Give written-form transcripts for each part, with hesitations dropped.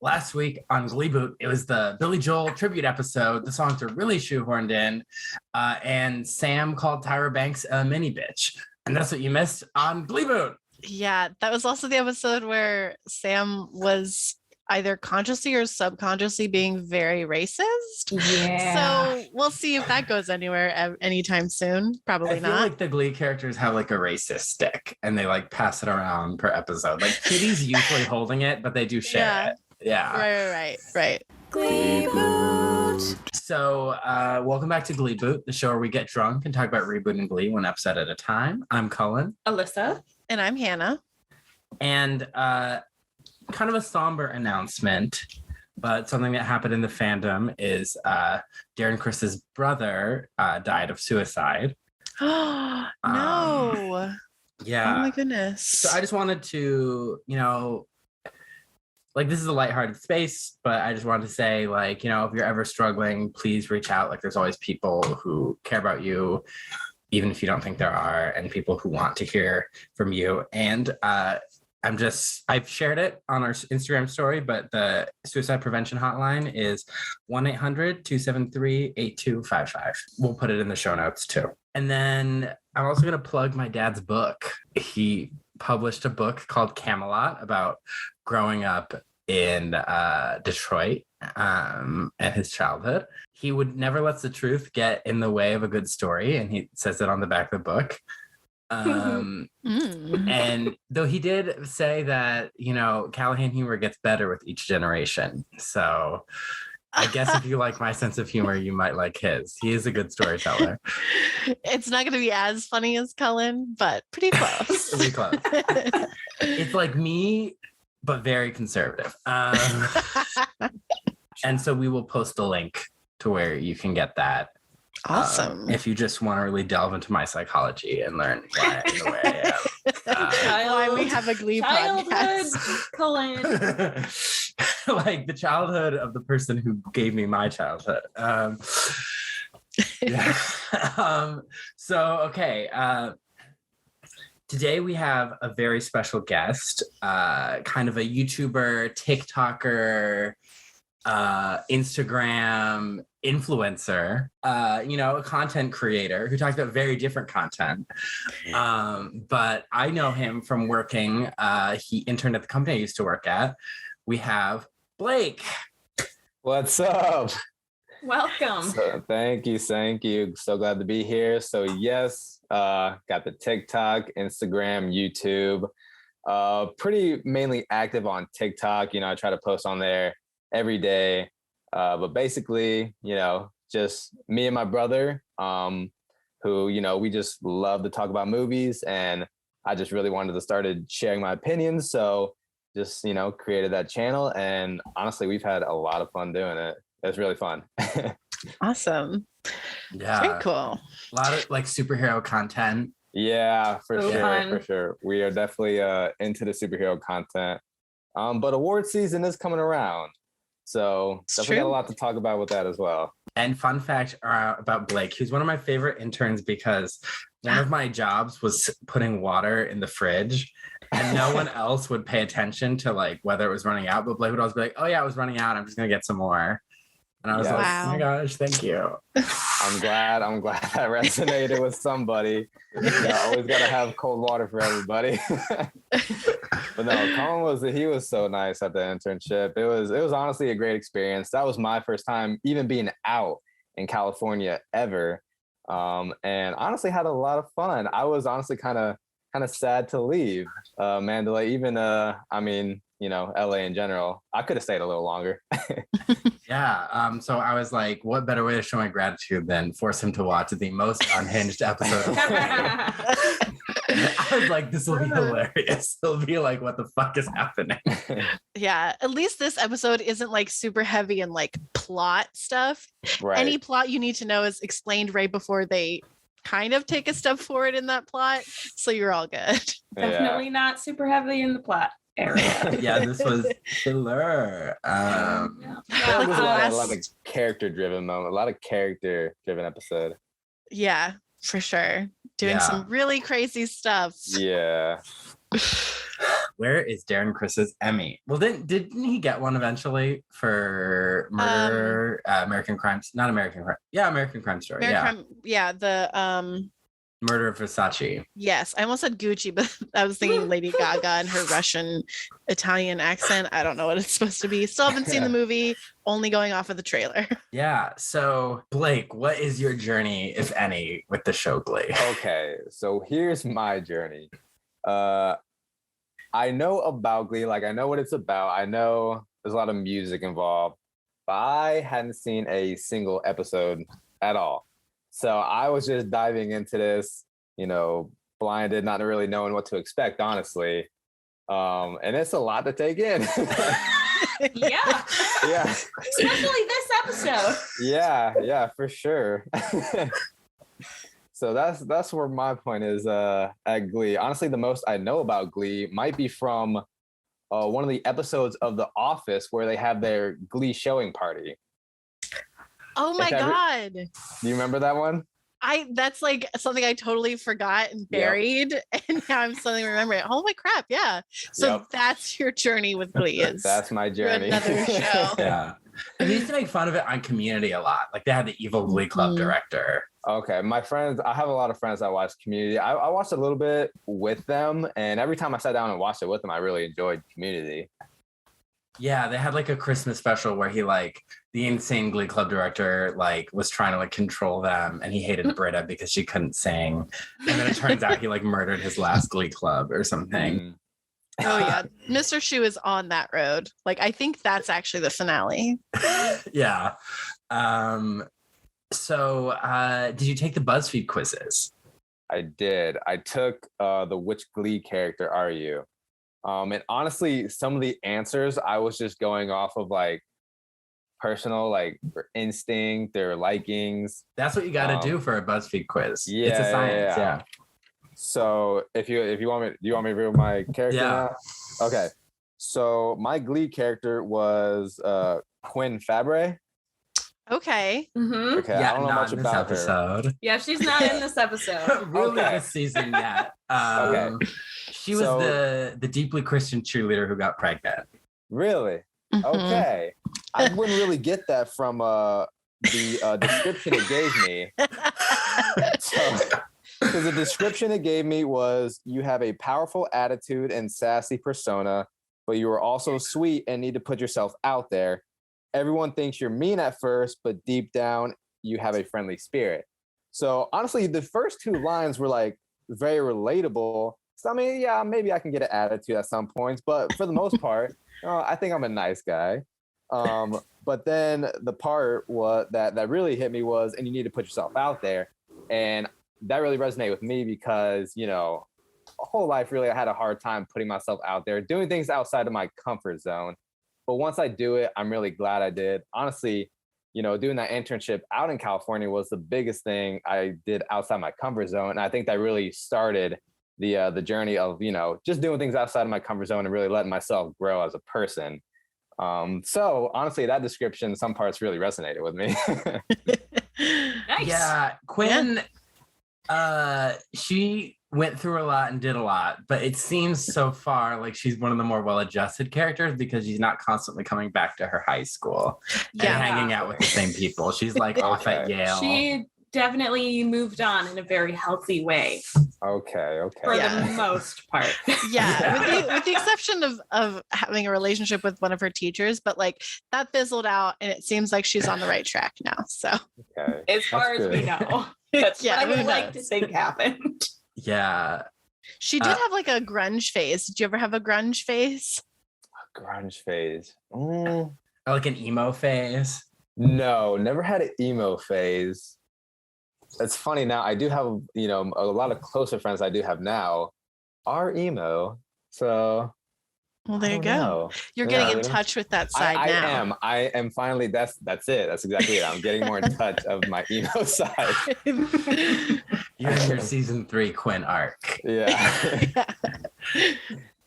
last week on Gleeboot, it was the Billy Joel tribute episode. The songs are really shoehorned in, and Sam called Tyra Banks a mini bitch. And that's what you missed on Gleeboot. Yeah, that was also the episode where Sam was either consciously or subconsciously being very racist. Yeah. So we'll see if that goes anywhere anytime soon. Probably I feel not. like the Glee characters have like a racist stick and they like pass it around per episode. Like Kitty's usually holding it, but they do share it. Yeah. Right. Gleeboot. So welcome back to Gleeboot, the show where we get drunk and talk about rebooting Glee one episode at a time. I'm Cullen. Alyssa. And I'm Hannah. And kind of a somber announcement, but something that happened in the fandom is Darren Criss's brother died of suicide. Oh, no. Yeah. Oh my goodness. So I just wanted to, like, this is a lighthearted space, but I just wanted to say, like, if you're ever struggling, please reach out. Like, there's always people who care about you, even if you don't think there are, and people who want to hear from you. And I've shared it on our Instagram story, but the suicide prevention hotline is 1-800-273-8255. We'll put it in the show notes too. And then I'm also going to plug my dad's book. He published a book called Camelot about growing up in Detroit and his childhood. He would never let the truth get in the way of a good story. And he says it on the back of the book. And though he did say that, Callaghan humor gets better with each generation. So I guess if you like my sense of humor, you might like his. He is a good storyteller. It's not going to be as funny as Cullen, but pretty close. Pretty close. It's like me, but very conservative. And so we will post a link to where you can get that. Awesome. If you just want to really delve into my psychology and learn why I'm the way I am. Why we have a Glee podcast. Cullen. Like the childhood of the person who gave me my childhood. Today we have a very special guest, kind of a YouTuber, TikToker, Instagram influencer, a content creator who talks about very different content. But I know him from working. He interned at the company I used to work at. We have Blake. What's up? Welcome. Thank you. So glad to be here. So yes, got the TikTok, Instagram, YouTube. Pretty mainly active on TikTok. I try to post on there every day. But basically, just me and my brother, who, we just love to talk about movies, and I just really wanted to start sharing my opinions. So just, created that channel, and honestly, we've had a lot of fun doing it. It's really fun. Awesome. Yeah. Very cool. A lot of like superhero content. Yeah, for So sure. fun. For sure. We are definitely into the superhero content. But award season is coming around. So definitely got a lot to talk about with that as well. And fun fact about Blake, he's one of my favorite interns because one of my jobs was putting water in the fridge, and no one else would pay attention to like whether it was running out. But Blake would always be like, "Oh yeah, it was running out. I'm just gonna get some more." And I was like, Wow. "Oh my gosh, thank you." I'm glad that resonated with somebody. Always got to have cold water for everybody. But no, Cullen he was so nice at the internship. It was honestly a great experience. That was my first time even being out in California ever. And honestly had a lot of fun. I was honestly kind of sad to leave Mandalay, even LA in general. I could have stayed a little longer. Yeah. So I was like, what better way to show my gratitude than force him to watch the most unhinged episode of Glee? I was like, this will be hilarious. He'll be like, what the fuck is happening? Yeah. At least this episode isn't like super heavy in like plot stuff. Right. Any plot you need to know is explained right before they kind of take a step forward in that plot. So you're all good. Definitely not super heavy in the plot area. Yeah, this was killer. It was a lot of character-driven moment, a lot of character-driven episode. Yeah, for sure. Doing some really crazy stuff. Yeah. Where is Darren Criss's Emmy? Well, didn't he get one eventually for murder, American crimes? Not American crime. Yeah, American Crime Story. The Murder of Versace. yes, I almost said Gucci, but I was thinking Lady Gaga and her Russian Italian accent. I don't know what it's supposed to be. Still haven't seen the movie, only going off of the trailer. Yeah. So Blake, what is your journey, if any, with the show Glee? Okay, so here's my journey. I know about Glee, like I know what it's about. I know there's a lot of music involved, but I hadn't seen a single episode at all. So I was just diving into this, blinded, not really knowing what to expect, honestly. And it's a lot to take in. Yeah. Yeah. Especially this episode. Yeah, for sure. So that's where my point is at Glee. Honestly, the most I know about Glee might be from one of the episodes of The Office where they have their Glee showing party. Oh my God. Do you remember that one? That's like something I totally forgot and buried. Yep. And now I'm suddenly remembering it. Holy crap. Yeah. So that's your journey with Glee. That's my journey. Another show. Yeah. And they used to make fun of it on Community a lot. Like they had the evil Glee Club director. Okay. My friends, I have a lot of friends that watch Community. I watched a little bit with them. And every time I sat down and watched it with them, I really enjoyed Community. Yeah, they had like a Christmas special where he the insane Glee Club director was trying to control them, and he hated Britta because she couldn't sing. And then it turns out he murdered his last Glee Club or something. Oh yeah, Mr. Shu is on that road. I think that's actually the finale. Yeah. So did you take the BuzzFeed quizzes? I did. I took the which Glee character are you? And honestly, some of the answers I was just going off of personal, their instinct, their likings. That's what you got to do for a BuzzFeed quiz. Yeah, it's a science. Yeah. So if you want me, do you want me to reveal my character now? Okay. So my Glee character was Quinn Febrary. Okay. Mm-hmm. Okay. Yeah, I don't know much about her. Yeah, she's not in this episode. Really this season yet. Okay. She was the deeply Christian cheerleader who got pregnant. Really? Mm-hmm. Okay. I wouldn't really get that from the description it gave me. Because the description it gave me was you have a powerful attitude and sassy persona, but you are also sweet and need to put yourself out there. Everyone thinks you're mean at first, but deep down, you have a friendly spirit. So honestly, the first two lines were very relatable. So I mean, yeah, maybe I can get an attitude at some points, but for the most part, I think I'm a nice guy. But then the part that really hit me was, and you need to put yourself out there. And that really resonated with me because, a whole life really, I had a hard time putting myself out there, doing things outside of my comfort zone. But once I do it, I'm really glad I did. Honestly, doing that internship out in California was the biggest thing I did outside my comfort zone. And I think that really started the journey of, just doing things outside of my comfort zone and really letting myself grow as a person. So honestly, that description, some parts really resonated with me. Nice. Yeah, Quinn, she went through a lot and did a lot, but it seems so far like she's one of the more well-adjusted characters because she's not constantly coming back to her high school and hanging out with the same people. She's off at Yale. She definitely moved on in a very healthy way. Okay. For the most part. Yeah. With the exception of having a relationship with one of her teachers, but that fizzled out and it seems like she's on the right track now. So as far as we know, that's what I would like to think happened. Yeah. She did have a grunge phase. Did you ever have a grunge phase? A grunge phase. Like an emo phase? No, never had an emo phase. It's funny now. I do have, a lot of closer friends I do have now are emo. So, well, there you go. You're getting in touch with that side now. I am finally. That's it. That's exactly it. I'm getting more in touch of my emo side. You're in your season 3 Quinn arc. Yeah.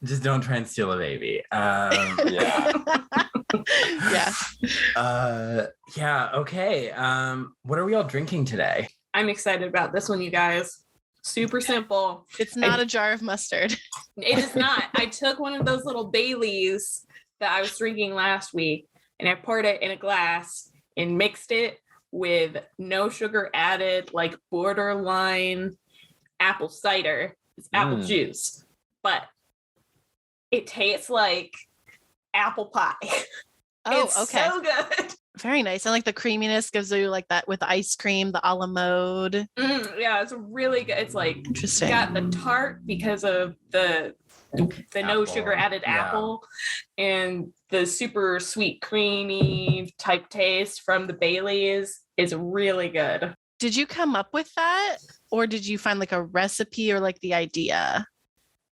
Just don't try and steal a baby. Yeah. Yeah. Okay. What are we all drinking today? I'm excited about this one, you guys. Super simple. It's not a jar of mustard. It is not. I took one of those little Baileys that I was drinking last week, and I poured it in a glass and mixed it with no sugar added, like borderline apple cider. It's apple juice, but it tastes like apple pie. Oh, it's okay. so good. Very nice. And like the creaminess gives you like that with ice cream, the a la mode. Yeah, it's really good. It's like Interesting. got the tart because of the no sugar added apple, and the super sweet creamy type taste from the Baileys is really good. Did you come up with that, or did you find like a recipe or like the idea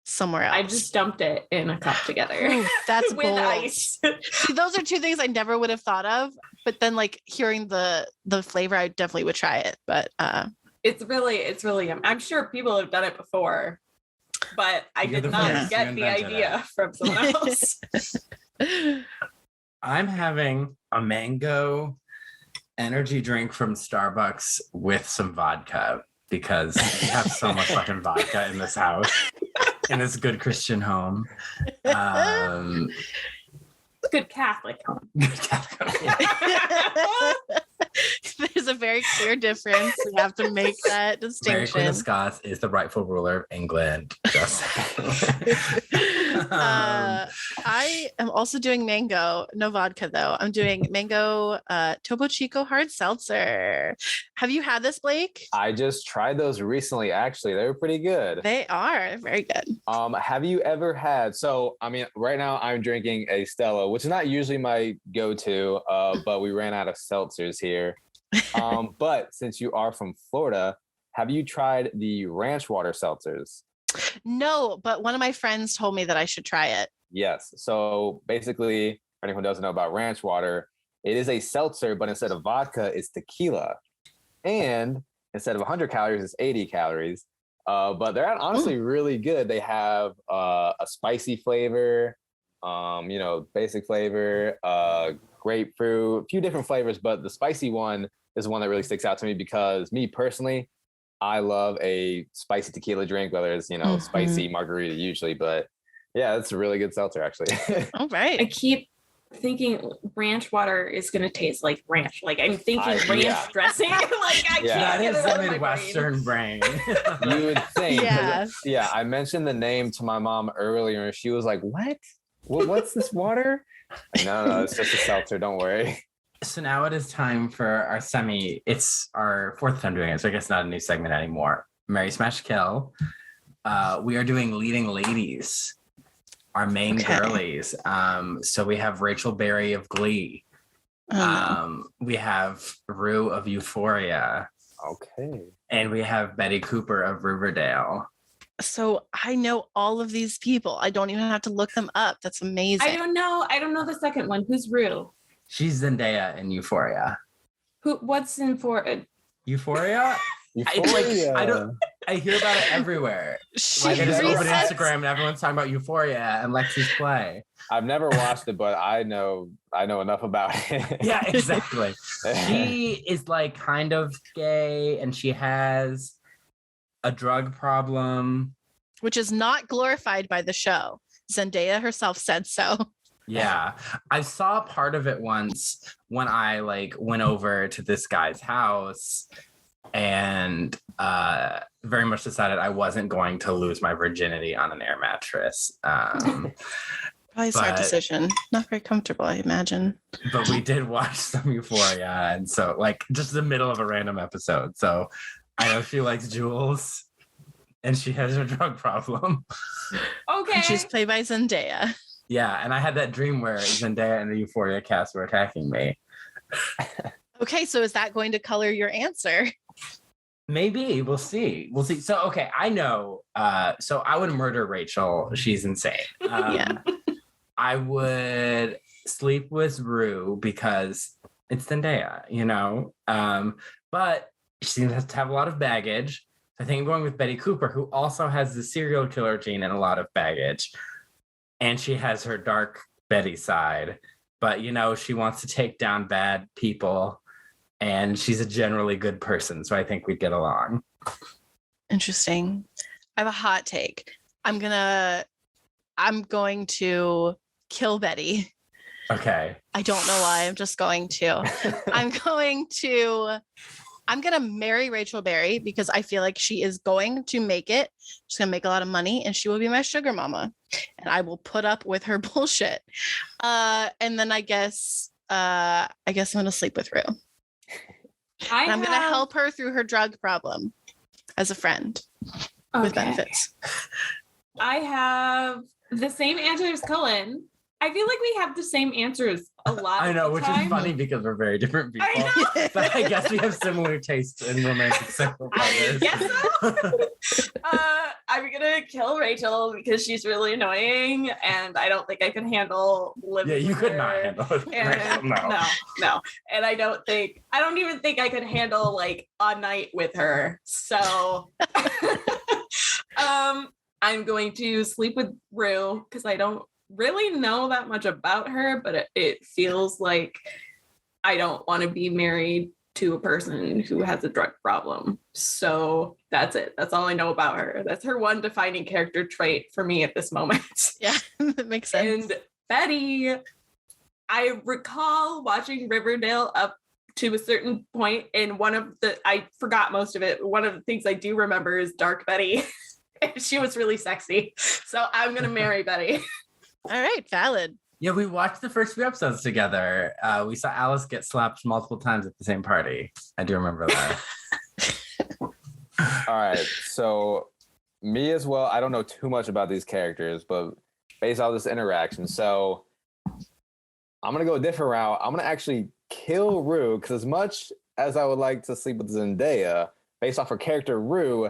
somewhere else? I just dumped it in a cup together. Ooh, that's with bold. ice. See, those are two things I never would have thought of, but then like hearing the flavor, I definitely would try it. But it's really yum. I'm sure people have done it before, but I did not get the idea from someone else. I'm having a mango energy drink from Starbucks with some vodka because we have so much fucking vodka in this house, in this good Christian home. Good Catholic home. Good Catholic home. There's a very clear difference. We have to make that Mary distinction. Queen of Scots is the rightful ruler of England. Just I am also doing mango, no vodka though. I'm doing mango Topo Chico hard seltzer. Have you had this, Blake? I just tried those recently. Actually, they were pretty good. They are very good. Have you ever had? So, I mean, right now I'm drinking a Stella, which is not usually my go-to, but we ran out of seltzers here. But since you are from Florida, have you tried the ranch water seltzers? No, but one of my friends told me that I should try it. Yes. So basically, for anyone who doesn't know about ranch water, it is a seltzer, but instead of vodka, it's tequila. And instead of 100 calories, it's 80 calories. But they're honestly really good. They have a spicy flavor, basic flavor, grapefruit, a few different flavors, but the spicy one is one that really sticks out to me because me personally, I love a spicy tequila drink, whether it's, spicy margarita usually, but yeah, it's a really good seltzer actually. All right. I keep thinking ranch water is going to taste like ranch. Like I'm thinking ranch dressing. Like I can't that get is it out the of my Midwestern brain. You would think. Yeah. I mentioned the name to my mom earlier and she was like, what? What's this water? No, it's just a seltzer. Don't worry. So now it is time for our semi. It's our fourth time doing it, so I guess not a new segment anymore. Mary Smash Kill. We are doing leading ladies, our main girlies. So we have Rachel Berry of Glee. We have Rue of Euphoria. Okay. And we have Betty Cooper of Riverdale. So I know all of these people. I don't even have to look them up. That's amazing. I don't know the second one. Who's Rue? She's Zendaya in Euphoria. What's in for Euphoria? I hear about it everywhere. I just open Instagram and everyone's talking about Euphoria and Lexi's play. I've never watched it, but I know enough about it. Yeah, exactly. She is like kind of gay and she has a drug problem, which is not glorified by the show. Zendaya herself said so. Yeah, I saw part of it once when I went over to this guy's house and very much decided I wasn't going to lose my virginity on an air mattress. Probably a smart decision. Not very comfortable, I imagine. But we did watch some Euphoria, and so just the middle of a random episode. So I know she likes Jules, and she has a drug problem. Okay. And she's played by Zendaya. Yeah, and I had that dream where Zendaya and the Euphoria cast were attacking me. Okay, so is that going to color your answer? Maybe. We'll see. So, okay, I know. So I would murder Rachel. She's insane. Yeah. I would sleep with Rue because it's Zendaya, but she seems to have a lot of baggage. So I think I'm going with Betty Cooper, who also has the serial killer gene and a lot of baggage. And she has her dark Betty side, but she wants to take down bad people and she's a generally good person. So I think we'd get along. Interesting. I have a hot take. I'm going to kill Betty. Okay. I don't know why. I'm just going to. I'm going to marry Rachel Berry because I feel like she is going to make it. She's going to make a lot of money and she will be my sugar mama. And I will put up with her bullshit. And then I guess I'm going to sleep with Rue. I'm going to help her through her drug problem as a friend with benefits. I have the same answer as Cullen. I feel like we have the same answers a lot. I know, of the which time. is funny because we're very different people. I know. But I guess we have similar tastes in romantic sexual partners. I guess so. I'm gonna kill Rachel because she's really annoying, and I don't think I can handle living. Yeah, you with could her. not handle it. And no. And I don't even think I could handle like a night with her. So I'm going to sleep with Rue because I don't really know that much about her, but it feels like I don't want to be married to a person who has a drug problem. So that's it. That's all I know about her. That's her one defining character trait for me at this moment. Yeah, that makes sense. And Betty, I recall watching Riverdale up to a certain point, and I forgot most of it. One of the things I do remember is Dark Betty. She was really sexy. So I'm going to marry Betty. All right, valid. Yeah, we watched the first few episodes together. We saw Alice get slapped multiple times at the same party. I do remember that. All right, so me as well. I don't know too much about these characters, but based off this interaction, so I'm gonna go a different route. I'm gonna actually kill Rue because as much as I would like to sleep with Zendaya, based off her character Rue,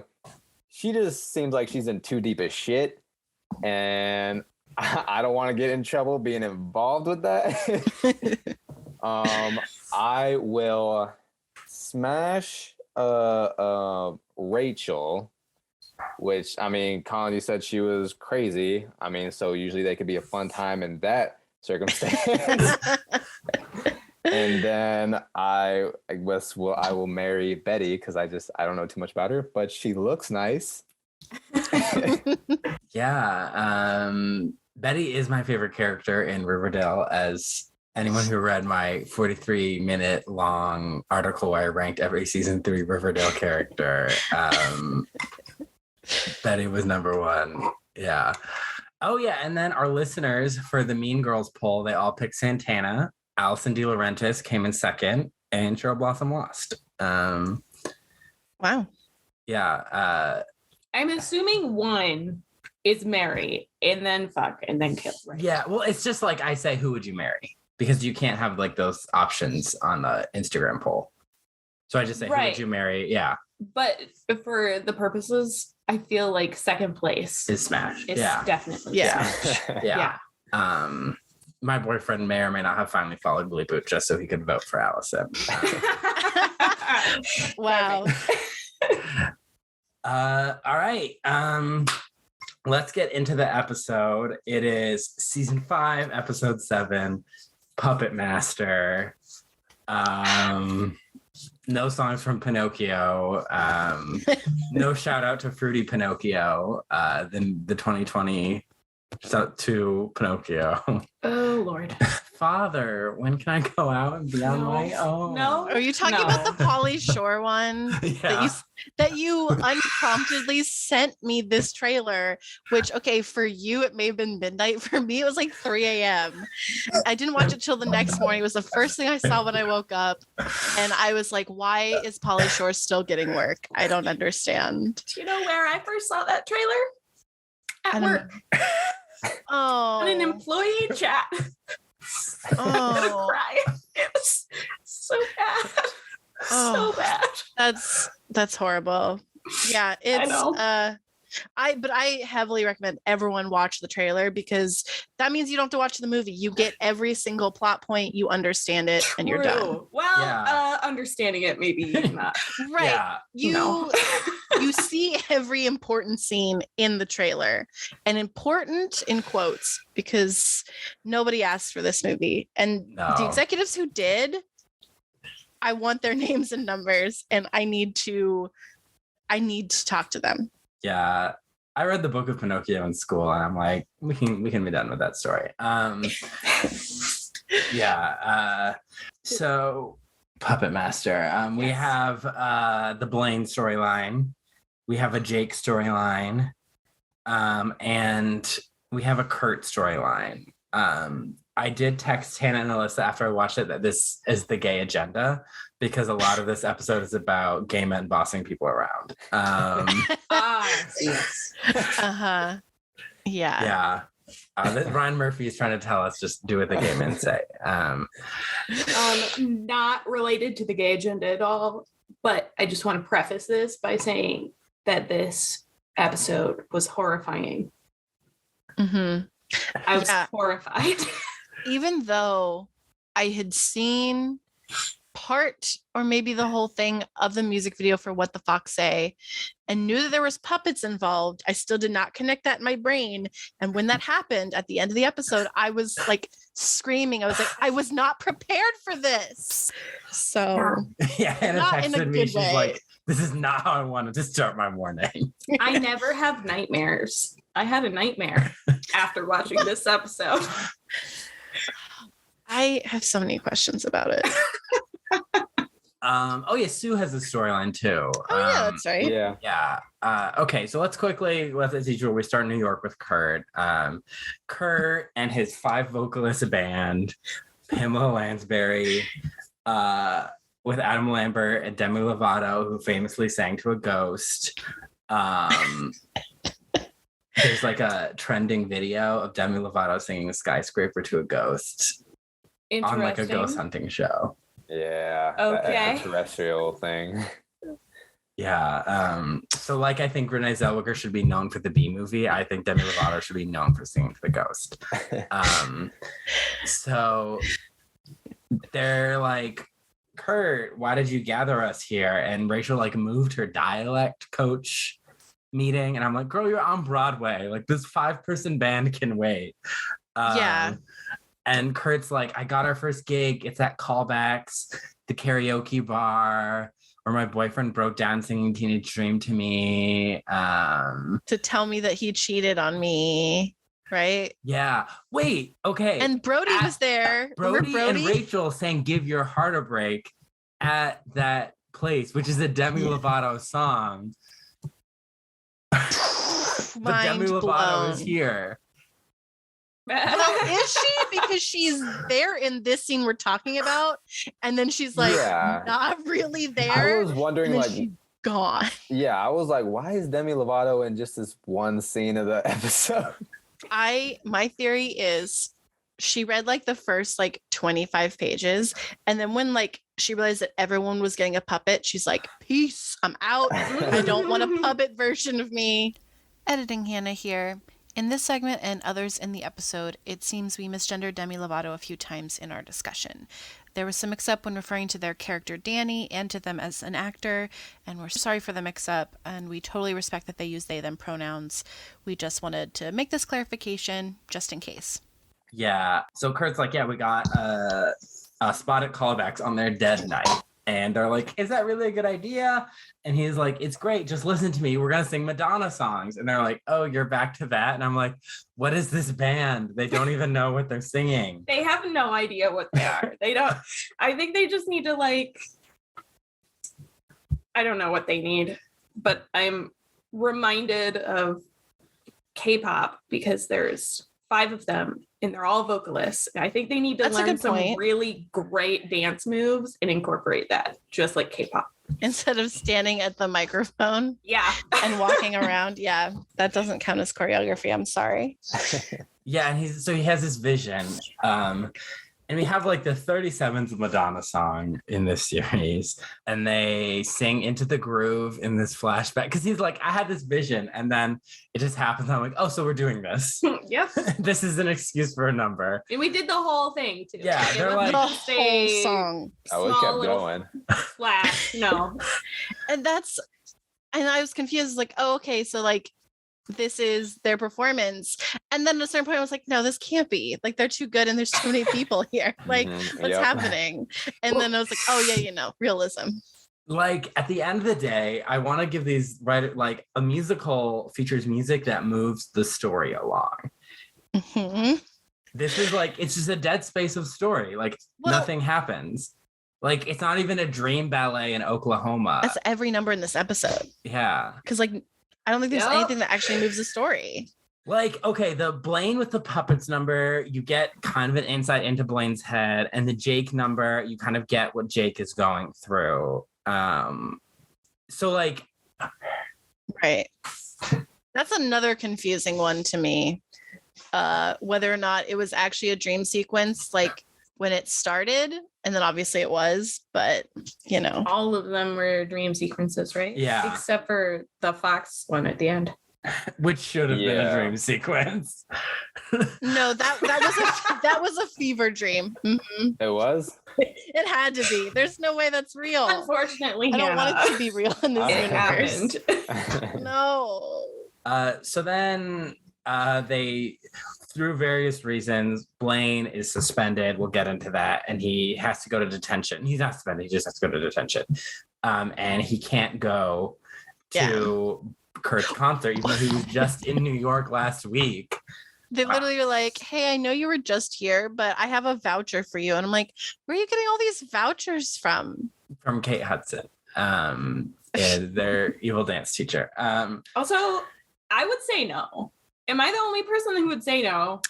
she just seems like she's in too deep of shit, and I don't want to get in trouble being involved with that. I will smash Rachel, which, I mean, Colin, you said she was crazy. I mean, so usually they could be a fun time in that circumstance. And then I guess I will marry Betty because I don't know too much about her, but she looks nice. Yeah. Betty is my favorite character in Riverdale, as anyone who read my 43-minute long article where I ranked every season 3 Riverdale character. Betty was number 1. Yeah. Oh, yeah. And then our listeners for the Mean Girls poll, they all picked Santana. Alison De Laurentiis came in second, and Cheryl Blossom lost. Wow. Yeah. I'm assuming one is marry and then fuck and then kill. Right? Yeah. Well, it's just like I say, who would you marry? Because you can't have like those options on the Instagram poll. So I just say, who would you marry? Yeah. But for the purposes, I feel like second place is Smash. Is definitely Smash. Yeah. My boyfriend may or may not have finally followed Gleeboot just so he could vote for Allison. Wow. All right. Let's get into the episode. It is season 5, episode 7, Puppet Master. No songs from Pinocchio. No shout out to Fruity Pinocchio. Then the 2020 to Pinocchio. Oh Lord. Father, when can I go out and be on my own? No. Are you talking about the Pauly Shore one? Yeah. that you unpromptedly sent me this trailer, which, okay, for you, it may have been midnight. For me, it was like 3 a.m. I didn't watch it till the next morning. It was the first thing I saw when I woke up. And I was like, why is Pauly Shore still getting work? I don't understand. Do you know where I first saw that trailer? At work. Oh. On an employee chat. I'm gonna cry. It was so bad. So bad. That's horrible. Yeah, it's but I heavily recommend everyone watch the trailer because that means you don't have to watch the movie. You get every single plot point, you understand it, and you're done. Well, understanding it maybe not. Right. Yeah. You see every important scene in the trailer, and important in quotes because nobody asked for this movie. And the executives who did, I want their names and numbers, and I need to I need to talk to them. Yeah. I read the Book of Pinocchio in school, and I'm like, we can be done with that story. So Puppet Master. We have the Blaine storyline. We have a Jake storyline. And we have a Kurt storyline. I did text Hannah and Allyssa after I watched it that this is the gay agenda, because a lot of this episode is about gay men bossing people around. Yes. Uh-huh. Yeah. Ryan Murphy is trying to tell us just do what the gay men say. Not related to the gay agenda at all, but I just want to preface this by saying that this episode was horrifying. Mm-hmm. I was horrified. Even though I had seen part or maybe the whole thing of the music video for What the Fox Say and knew that there was puppets involved, I still did not connect that in my brain. And when that happened at the end of the episode, I was like screaming. I was like, I was not prepared for this. So Hannah not in a texted me. good She's way. like, this is not how I wanted to start my morning. I never have nightmares. I had a nightmare after watching this episode. I have so many questions about it. Sue has a storyline too. Yeah, that's right. Yeah. Okay, so let's as usual, we start in New York with Kurt. Kurt and his 5 vocalist band, Pamela Lansbury, with Adam Lambert and Demi Lovato, who famously sang to a ghost. There's like a trending video of Demi Lovato singing Skyscraper to a ghost on like a ghost hunting show. Yeah. Okay. Terrestrial thing. Yeah. So like I think Renee Zellweger should be known for the Bee Movie. I think Demi Lovato should be known for singing to the ghost. So they're like, Kurt, why did you gather us here? And Rachel like moved her dialect coach meeting, and I'm like, girl, you're on Broadway. Like this 5-person band can wait. And Kurt's like, I got our first gig. It's at Callbacks, the karaoke bar, where my boyfriend broke down singing Teenage Dream to me. To tell me that he cheated on me, right? Yeah. Wait, okay. And Brody was there. Brody and Rachel sang Give Your Heart a Break at that place, which is a Demi Lovato song. But Demi Lovato is here. Well, is she? Because she's there in this scene we're talking about, and then she's like not really there. I was wondering, like, she's gone. Yeah, I was like, why is Demi Lovato in just this one scene of the episode? My theory is she read like the first like 25 pages, and then when like she realized that everyone was getting a puppet, she's like, peace, I'm out. I don't want a puppet version of me. Editing Hannah here. In this segment and others in the episode, it seems we misgendered Demi Lovato a few times in our discussion. There was some mix-up when referring to their character Danny and to them as an actor, and we're sorry for the mix-up, and we totally respect that they use they, them pronouns. We just wanted to make this clarification just in case. Yeah. So Kurt's like, yeah, we got a spot at Callbacks on their dead night. And they're like, is that really a good idea? And he's like, it's great. Just listen to me. We're going to sing Madonna songs. And they're like, oh, you're back to that? And I'm like, what is this band? They don't even know what they're singing. They have no idea what they are. They don't. I think they just need to like, I don't know what they need, but I'm reminded of K-pop because there's 5 of them and they're all vocalists. And I think they need to learn some really great dance moves and incorporate that, just like K-pop. Instead of standing at the microphone and walking around. Yeah, that doesn't count as choreography. I'm sorry. Yeah, and he has this vision. And we have like the 37th Madonna song in this series, and they sing Into the Groove in this flashback because he's like, I had this vision, and then it just happens. I'm like, oh, so we're doing this. Yep. This is an excuse for a number. And we did the whole thing too. Yeah, they're like the whole song. Oh, it kept going. Flash, no. And I was confused, like, oh, okay, so like this is their performance. And then at a certain point I was like, no, this can't be. Like they're too good and there's too many people here. Like what's happening? And then I was like, oh yeah, realism. like at the end of the day, I want to give these like a musical features music that moves the story along. Mhm. This is like, it's just a dead space of story. Like nothing happens. Like it's not even a dream ballet in Oklahoma. That's every number in this episode. Yeah. Because like I don't think there's anything that actually moves the story. Like, okay, the Blaine with the puppets number, you get kind of an insight into Blaine's head, and the Jake number, you kind of get what Jake is going through. So like, right. That's another confusing one to me. Whether or not it was actually a dream sequence, like when it started, and then obviously it was, but you know, all of them were dream sequences, right? Yeah, except for the Fox one at the end, which should have been a dream sequence. No, that was a fever dream. Mm-hmm. It was. It had to be. There's no way that's real. Unfortunately, I don't want it to be real in this universe. Happened. No. So then they, through various reasons, Blaine is suspended. We'll get into that. And he has to go to detention. He's not suspended. He just has to go to detention. And he can't go to Kurt's concert, even though he was just in New York last week. They literally were like, hey, I know you were just here, but I have a voucher for you. And I'm like, where are you getting all these vouchers from? From Kate Hudson, their evil dance teacher. Also, I would say no. Am I the only person who would say no?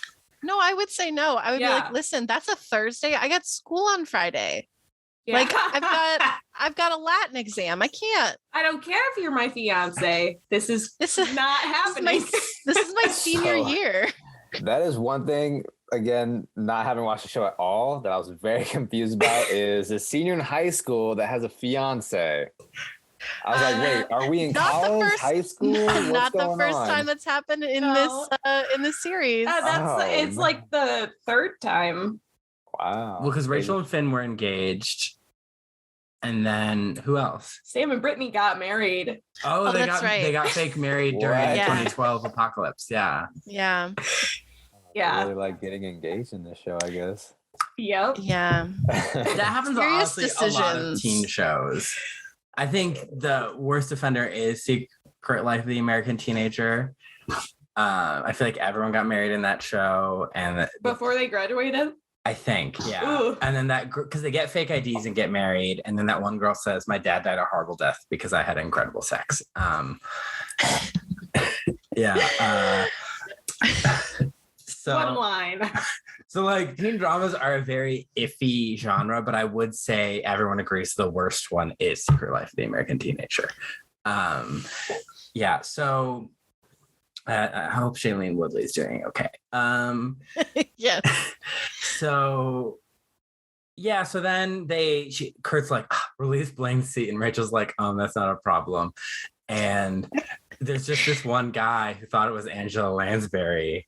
No, I would say no. I would be like, listen, that's a Thursday. I got school on Friday. Yeah. Like I've got a Latin exam. I can't. I don't care if you're my fiance. This is not happening. This is my senior year. That is one thing, again, not having watched the show at all, that I was very confused about is a senior in high school that has a fiance. I was like, wait, are we in college, high school? What's not the first on? time that's happened in this series. It's like the third time. Wow. Well, because Rachel and Finn were engaged. And then who else? Sam and Brittany got married. Oh, they got fake married during the 2012 apocalypse. Yeah. Yeah. Yeah. I really like getting engaged in this show, I guess. Yep. Yeah. That happens honestly a lot of teen shows. I think the worst offender is Secret Life of the American Teenager. I feel like everyone got married in that show, and before they graduated. I think, yeah. Ooh. And then because they get fake IDs and get married, and then that one girl says, "My dad died a horrible death because I had incredible sex." Yeah. So one line. So like teen dramas are a very iffy genre, but I would say everyone agrees the worst one is Secret Life of the American Teenager. Yeah. So I hope Shailene Woodley's doing okay. Yes. So yeah, so then Kurt's like, release Blaine's seat, and Rachel's like, that's not a problem. And there's just this one guy who thought it was Angela Lansbury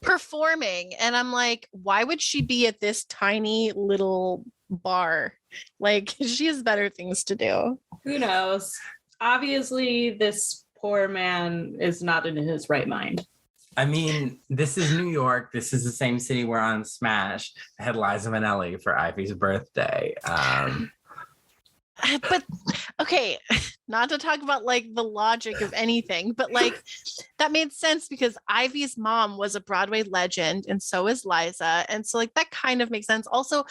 performing, and I'm like, why would she be at this tiny little bar? Like, she has better things to do. Who knows? Obviously, this poor man is not in his right mind. I mean, this is New York. This is the same city where on Smash they had Liza Minnelli for Ivy's birthday. But okay, not to talk about like the logic of anything, but like that made sense because Ivy's mom was a Broadway legend and so is Liza. And so like that kind of makes sense. Also,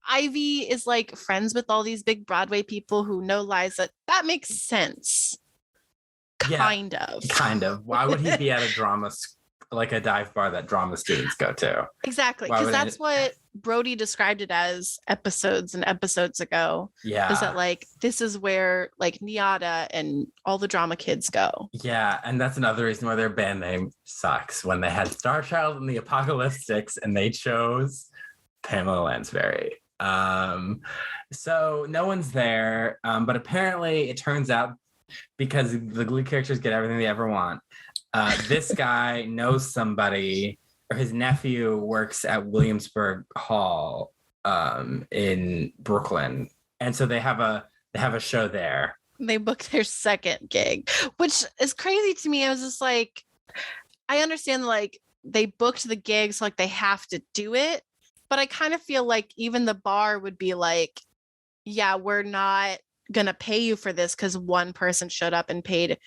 Ivy is like friends with all these big Broadway people who know Liza. That makes sense. Kind of. Why would he be at a drama like a dive bar that drama students go to? Exactly, because that's what Brody described it as episodes and episodes ago. Yeah, is that like this is where like Niata and all the drama kids go. Yeah, and that's another reason why their band name sucks. When they had Star Child and the Apocalyptics, and they chose Pamela Lansbury. So no one's there, but apparently it turns out because the Glee characters get everything they ever want. This guy knows somebody, or his nephew works at Williamsburg Hall in Brooklyn, and so they have a show there. They booked their second gig, which is crazy to me. I was just like, I understand like they booked the gigs, so like they have to do it, but I kind of feel like even the bar would be like, yeah, we're not gonna pay you for this because one person showed up and paid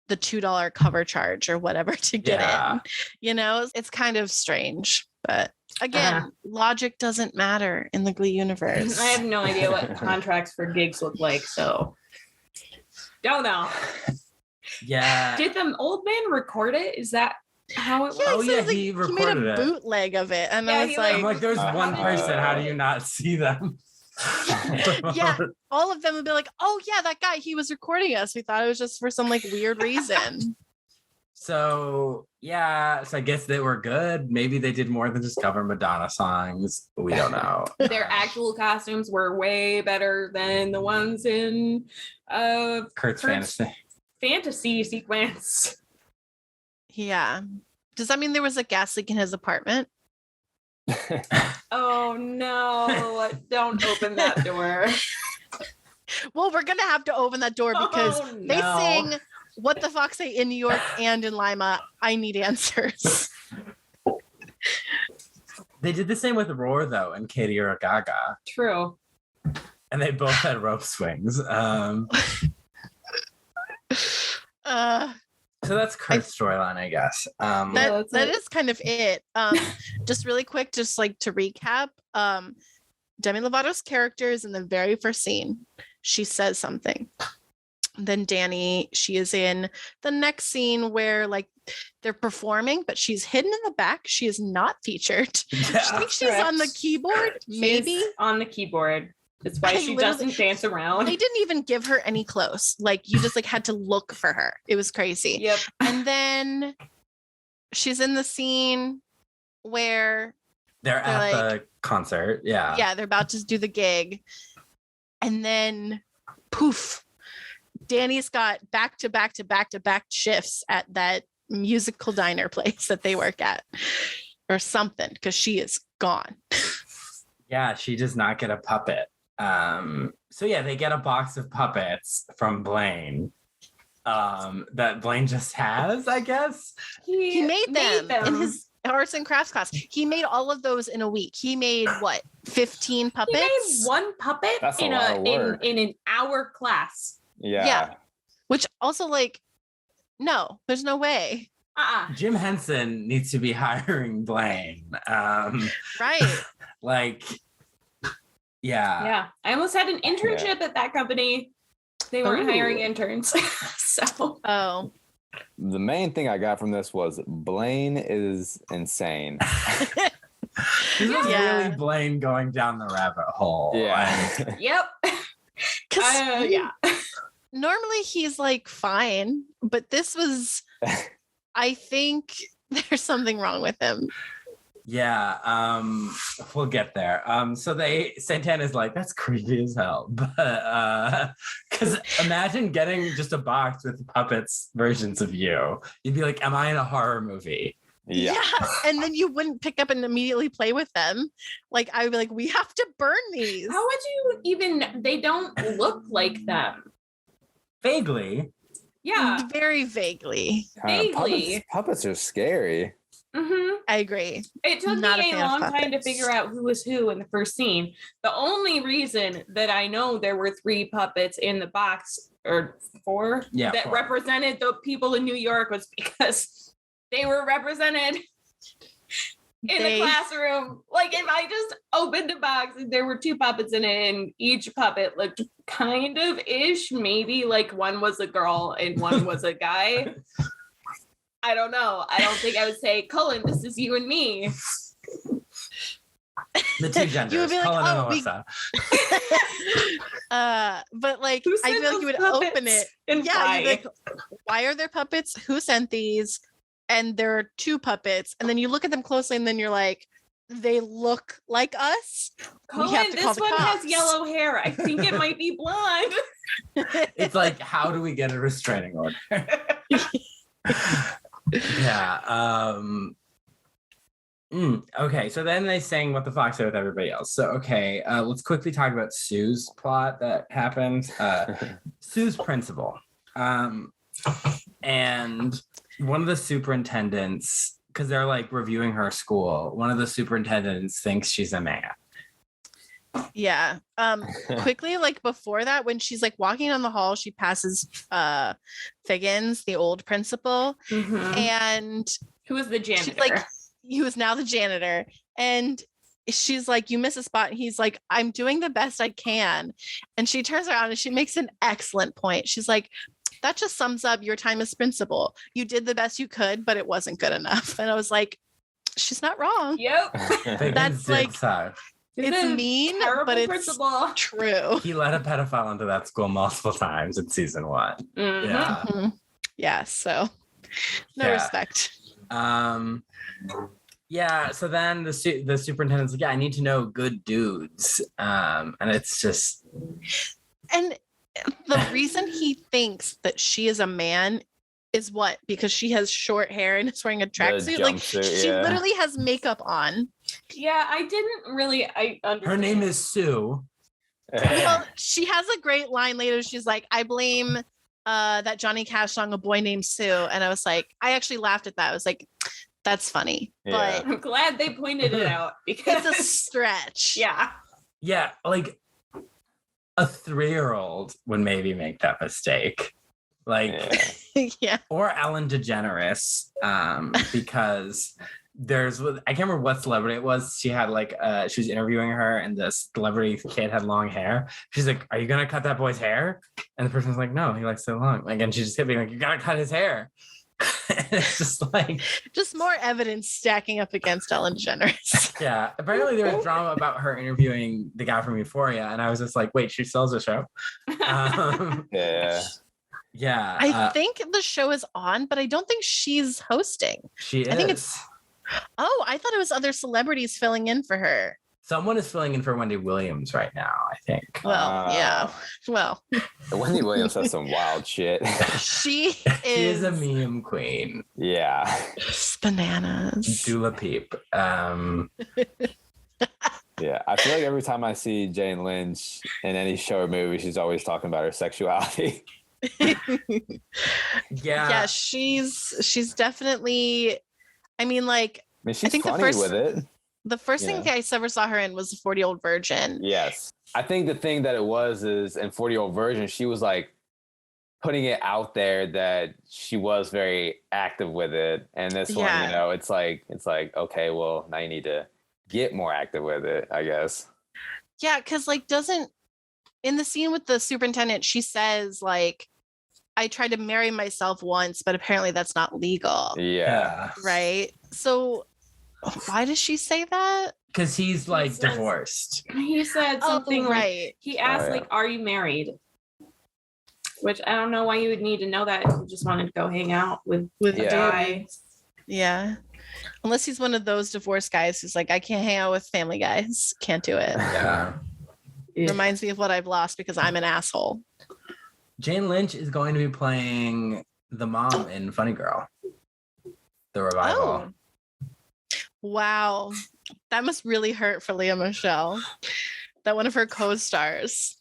the $2 cover charge or whatever to get in. You know, it's kind of strange, but again, logic doesn't matter in the Glee universe. I have no idea what contracts for gigs look like, so don't know. Yeah. Did the old man record it? Is that how it was? Oh, yeah, like, he recorded made a it. bootleg of it, and Yeah, I was like, I'm like, there's one person. How do you not see them? yeah, all of them would be like, oh yeah, that guy, he was recording us. We thought it was just for some like weird reason. So yeah, so I guess they were good. Maybe they did more than just cover Madonna songs. We don't know. Their actual costumes were way better than the ones in Kurt's fantasy sequence. Yeah. Does that mean there was a gas leak in his apartment? Oh no, don't open that door. Well, we're gonna have to open that door because they sing What the Fox Say in New York and in Lima. I need answers. They did the same with Roar though, and Katie or Gaga. True. And they both had rope swings. So that's Kurt's storyline, I guess. That is kind of it. Just really quick, just like to recap, Demi Lovato's character is in the very first scene. She says something. Then Danny, she is in the next scene where like they're performing, but she's hidden in the back. She is not featured. Yeah. I think she's on the keyboard, maybe. She's on the keyboard. That's why she doesn't dance around. They didn't even give her any clothes. Like you just like had to look for her. It was crazy. Yep. And then she's in the scene where they're at the concert. Yeah. Yeah, they're about to do the gig. And then poof, Danny's got back to back shifts at that musical diner place that they work at or something because she is gone. Yeah, she does not get a puppet. So yeah, they get a box of puppets from Blaine that Blaine just has, I guess. He made them in his arts and crafts class. He made all of those in a week. He made what, 15 puppets? He made one puppet in an hour class. Yeah. Which also like, no, there's no way. Jim Henson needs to be hiring Blaine. Right. Like, yeah. I almost had an internship at that company. They weren't hiring interns. So the main thing I got from this was Blaine is insane. This is really Blaine going down the rabbit hole. Yeah. Yep. Normally he's like fine, but this was, I think there's something wrong with him. Yeah, we'll get there. So Santana's like, that's creepy as hell. But because imagine getting just a box with puppets versions of you. You'd be like, am I in a horror movie? Yeah. And then you wouldn't pick up and immediately play with them. Like I would be like, we have to burn these. How would you even, they don't look like them. Vaguely. Yeah. Very vaguely. Vaguely. Puppets are scary. Mm-hmm. I agree. It took me a long time to figure out who was who in the first scene. The only reason that I know there were 3 puppets in the box, or 4, that 4. represented the people in New York was because they were represented in the classroom. Like if I just opened the box and there were 2 puppets in it and each puppet looked kind of ish, maybe like one was a girl and one was a guy. I don't know. I don't think I would say, Cullen, this is you and me. The 2 genders, you would be like, Cullen and Alyssa. But like, I feel like you would open it. And why? You'd be like, why are there puppets? Who sent these? And there are 2 puppets. And then you look at them closely and then you're like, they look like us. Cullen, this one has yellow hair. I think it might be blonde. It's like, how do we get a restraining order? Yeah. Okay, so then they sang What the Fox Say with everybody else. So, okay, let's quickly talk about Sue's plot that happens. Sue's principal. And one of the superintendents, because they're like reviewing her school, one of the superintendents thinks she's a man. Yeah. Quickly, like before that, when she's like walking down the hall, she passes Figgins, the old principal, and who was the janitor? she's like, he was now the janitor, and she's like, you miss a spot. And he's like, I'm doing the best I can. And she turns around and she makes an excellent point. She's like, that just sums up your time as principal. You did the best you could, but it wasn't good enough. And I was like, she's not wrong. Yep. That's like, it's mean, but it's principal. true. He let a pedophile into that school multiple times in season 1. Yeah. Yeah. So no respect. Yeah. So then the superintendent's like, yeah, I need to know good dudes. And it's just. And the reason he thinks that she is a man is what? Because she has short hair and is wearing a tracksuit. Like she literally has makeup on. Yeah, I understand. Her name is Sue. Well, she has a great line later. She's like, I blame that Johnny Cash song, A Boy Named Sue. And I was like, I actually laughed at that. I was like, that's funny. Yeah. But I'm glad they pointed it out because it's a stretch. Yeah. Yeah, like a 3-year-old would maybe make that mistake. Like, yeah. Or Ellen DeGeneres, because I can't remember what celebrity it was. She had like, she was interviewing her, and the celebrity kid had long hair. She's like, "Are you gonna cut that boy's hair?" And the person's like, "No, he likes so long." Like, and she just kept being like, "You gotta cut his hair." It's just like, just more evidence stacking up against Ellen DeGeneres. Yeah, apparently there was drama about her interviewing the guy from Euphoria, and I was just like, wait, she sells a show. Yeah. I think the show is on, but I don't think she's hosting. She is. I think it's. Oh, I thought it was other celebrities filling in for her. Someone is filling in for Wendy Williams right now, I think. Well, yeah. Well, Wendy Williams has some wild shit. She is a meme queen. Yeah. Just bananas. Dula Peep. Yeah, I feel like every time I see Jane Lynch in any show or movie, she's always talking about her sexuality. Yeah, she's definitely. I mean, like, she's I think funny with it. The first thing I ever saw her in was 40-Year-Old Virgin. Yes. I think the thing that it was is in 40-Year-Old Virgin, she was like putting it out there that she was very active with it. And this one, it's like, okay, well, now you need to get more active with it, I guess. Yeah, because like in the scene with the superintendent, she says like, I tried to marry myself once, but apparently that's not legal. Yeah. Right. So why does she say that? Because he's like divorced. He said something right. He asked like, "Are you married?" Which I don't know why you would need to know that if you just wanted to go hang out with a guy. Yeah. Unless he's one of those divorced guys who's like, I can't hang out with family guys. Can't do it. Yeah. Reminds me of what I've lost because I'm an asshole. Jane Lynch is going to be playing the mom in Funny Girl, the revival. Oh. Wow. That must really hurt for Leah Michelle that one of her co-stars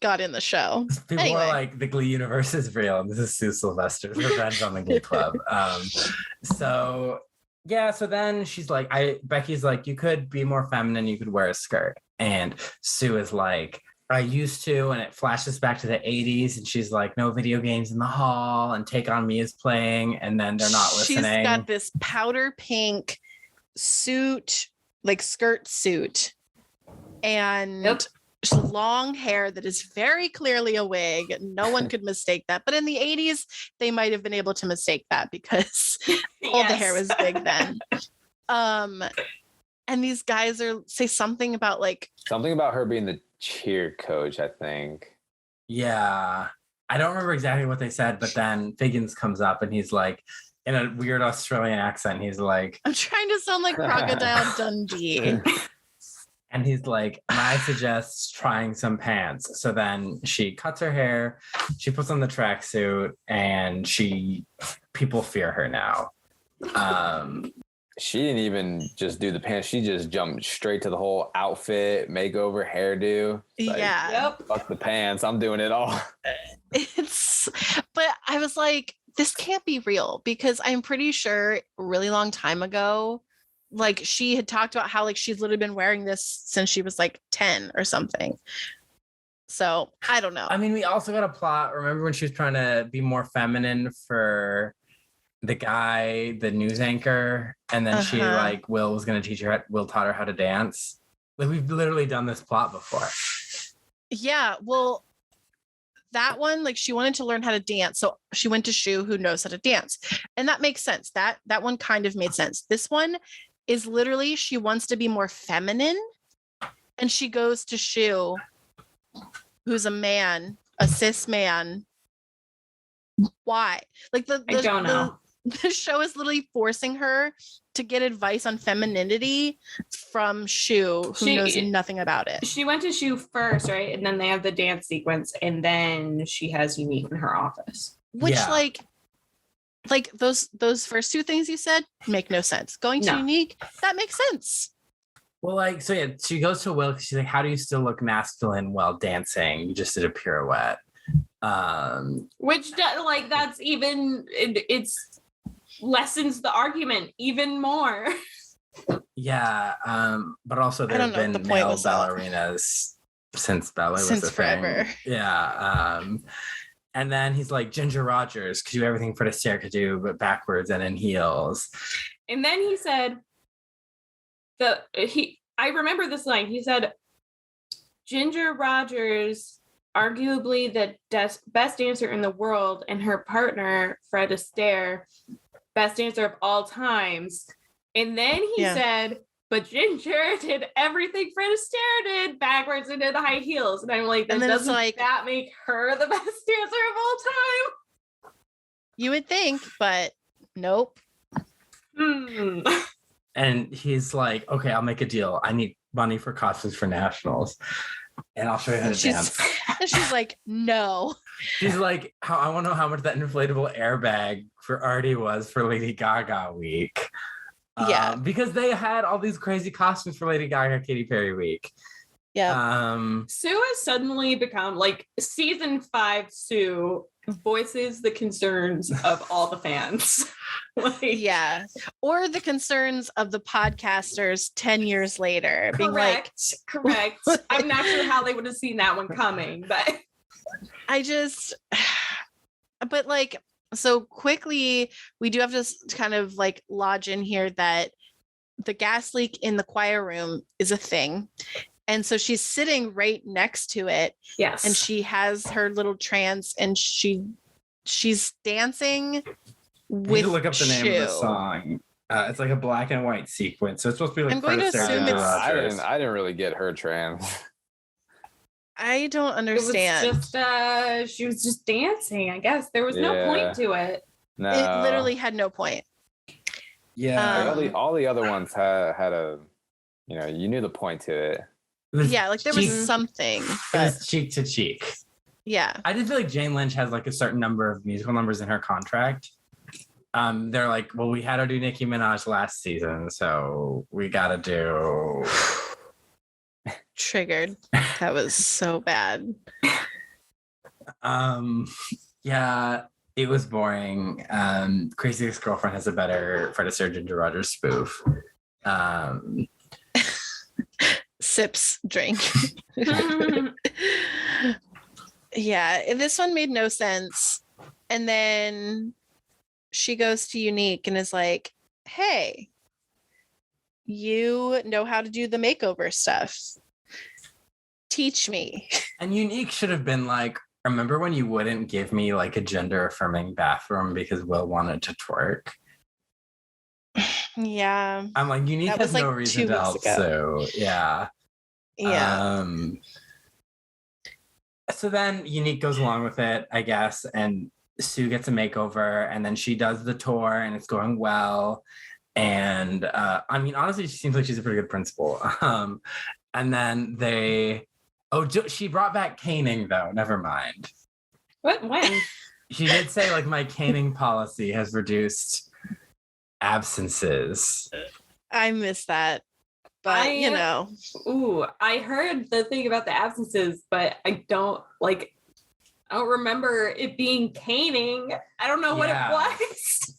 got in the show. People are like, the Glee universe is real. And this is Sue Sylvester's revenge on the Glee Club. So then she's like, Becky's like, you could be more feminine. You could wear a skirt. And Sue is like, I used to, and it flashes back to the 80s. And she's like, no video games in the hall, and Take On Me is playing. And then they're not listening. She's got this powder pink suit, like skirt suit, and long hair that is very clearly a wig. No one could mistake that. But in the 80s, they might have been able to mistake that because all the hair was big then. And these guys say something about her being the cheer coach, I think. Yeah. I don't remember exactly what they said, but then Figgins comes up and he's like, in a weird Australian accent, he's like, I'm trying to sound like Crocodile Dundee. And he's like, I suggest trying some pants. So then she cuts her hair, she puts on the tracksuit, and people fear her now. She didn't even just do the pants. She just jumped straight to the whole outfit, makeover, hairdo. Fuck the pants. I'm doing it all. But I was like, this can't be real, because I'm pretty sure a really long time ago, like she had talked about how like she's literally been wearing this since she was like 10 or something. So I don't know. I mean, we also got a plot. Remember when she was trying to be more feminine for the guy, the news anchor, and then she like Will was going to teach her. Will taught her how to dance. Like we've literally done this plot before. Yeah, well, that one, like she wanted to learn how to dance, so she went to Shu, who knows how to dance, and that makes sense. That one kind of made sense. This one is literally she wants to be more feminine, and she goes to Shu, who's a man, a cis man. Why? Like I don't know. The show is literally forcing her to get advice on femininity from Shu, who knows nothing about it. She went to Shu first, right? And then they have the dance sequence, and then she has Unique in her office. Which like those first two things you said make no sense. Going to Unique, that makes sense. Well, like, so yeah, she goes to Will because she's like, how do you still look masculine while dancing? You just did a pirouette. Which like that's even it's lessens the argument even more. Yeah, but also there have been male ballerinas since ballet was a forever. thing. Yeah, and then he's like, Ginger Rogers could do everything Fred Astaire could do, but backwards and in heels. And then he said, I remember this line. He said, Ginger Rogers, arguably the best dancer in the world, and her partner, Fred Astaire, best dancer of all times. And then he said, but Ginger did everything Fred Astaire did backwards into the high heels. And I'm like, doesn't that make her the best dancer of all time? You would think, but nope. And he's like, okay, I'll make a deal. I need money for costumes for nationals. And I'll show you how to dance. And she's like, no. She's like, I want to know how much that inflatable airbag for Artie was for Lady Gaga week. Because they had all these crazy costumes for Lady Gaga, Katy Perry week. Yeah. Sue has suddenly become like season 5 Sue voices the concerns of all the fans. Or the concerns of the podcasters 10 years later. Correct. I'm not sure how they would have seen that one coming, but but like, so quickly we do have to kind of like lodge in here that the gas leak in the choir room is a thing. And so she's sitting right next to it. Yes. And she has her little trance and she's dancing with I need to look up the name of the song. It's like a black and white sequence. So it's supposed to be like I'm going to assume I didn't really get her trance. I don't understand. It was just she was just dancing, I guess. There was no point to it. No. It literally had no point. Yeah. All the other ones had a, you knew the point to it. Yeah, like there was something. But... It was cheek to cheek. Yeah. I just feel like Jane Lynch has like a certain number of musical numbers in her contract. They're like, well, we had her do Nicki Minaj last season, so we gotta do. Triggered. That was so bad. Yeah, it was boring. Crazy Ex-Girlfriend has a better Fred Astaire Ginger Rogers spoof. Sips drink. Yeah, this one made no sense. And then she goes to Unique and is like, hey, you know how to do the makeover stuff. Teach me. And Unique should have been like, remember when you wouldn't give me like a gender affirming bathroom because Will wanted to twerk? Yeah. I'm like, Unique has no reason to help Sue. Yeah. Yeah. So then Unique goes along with it, I guess, and Sue gets a makeover, and then she does the tour, and it's going well. And I mean, honestly, she seems like she's a pretty good principal. And then she brought back caning, though. Never mind. What? When? She did say, like, my caning policy has reduced absences. I miss that. But, Ooh, I heard the thing about the absences, but I don't remember it being caning. I don't know what it was.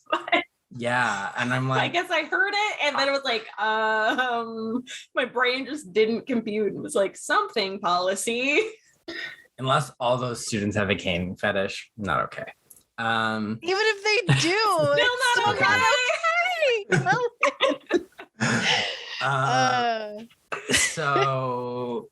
Yeah. And I'm I like, guess I heard it, and then it was like, my brain just didn't compute. It was like something policy. unless all those students have a cane fetish, not okay. Even if they do, Still not okay. So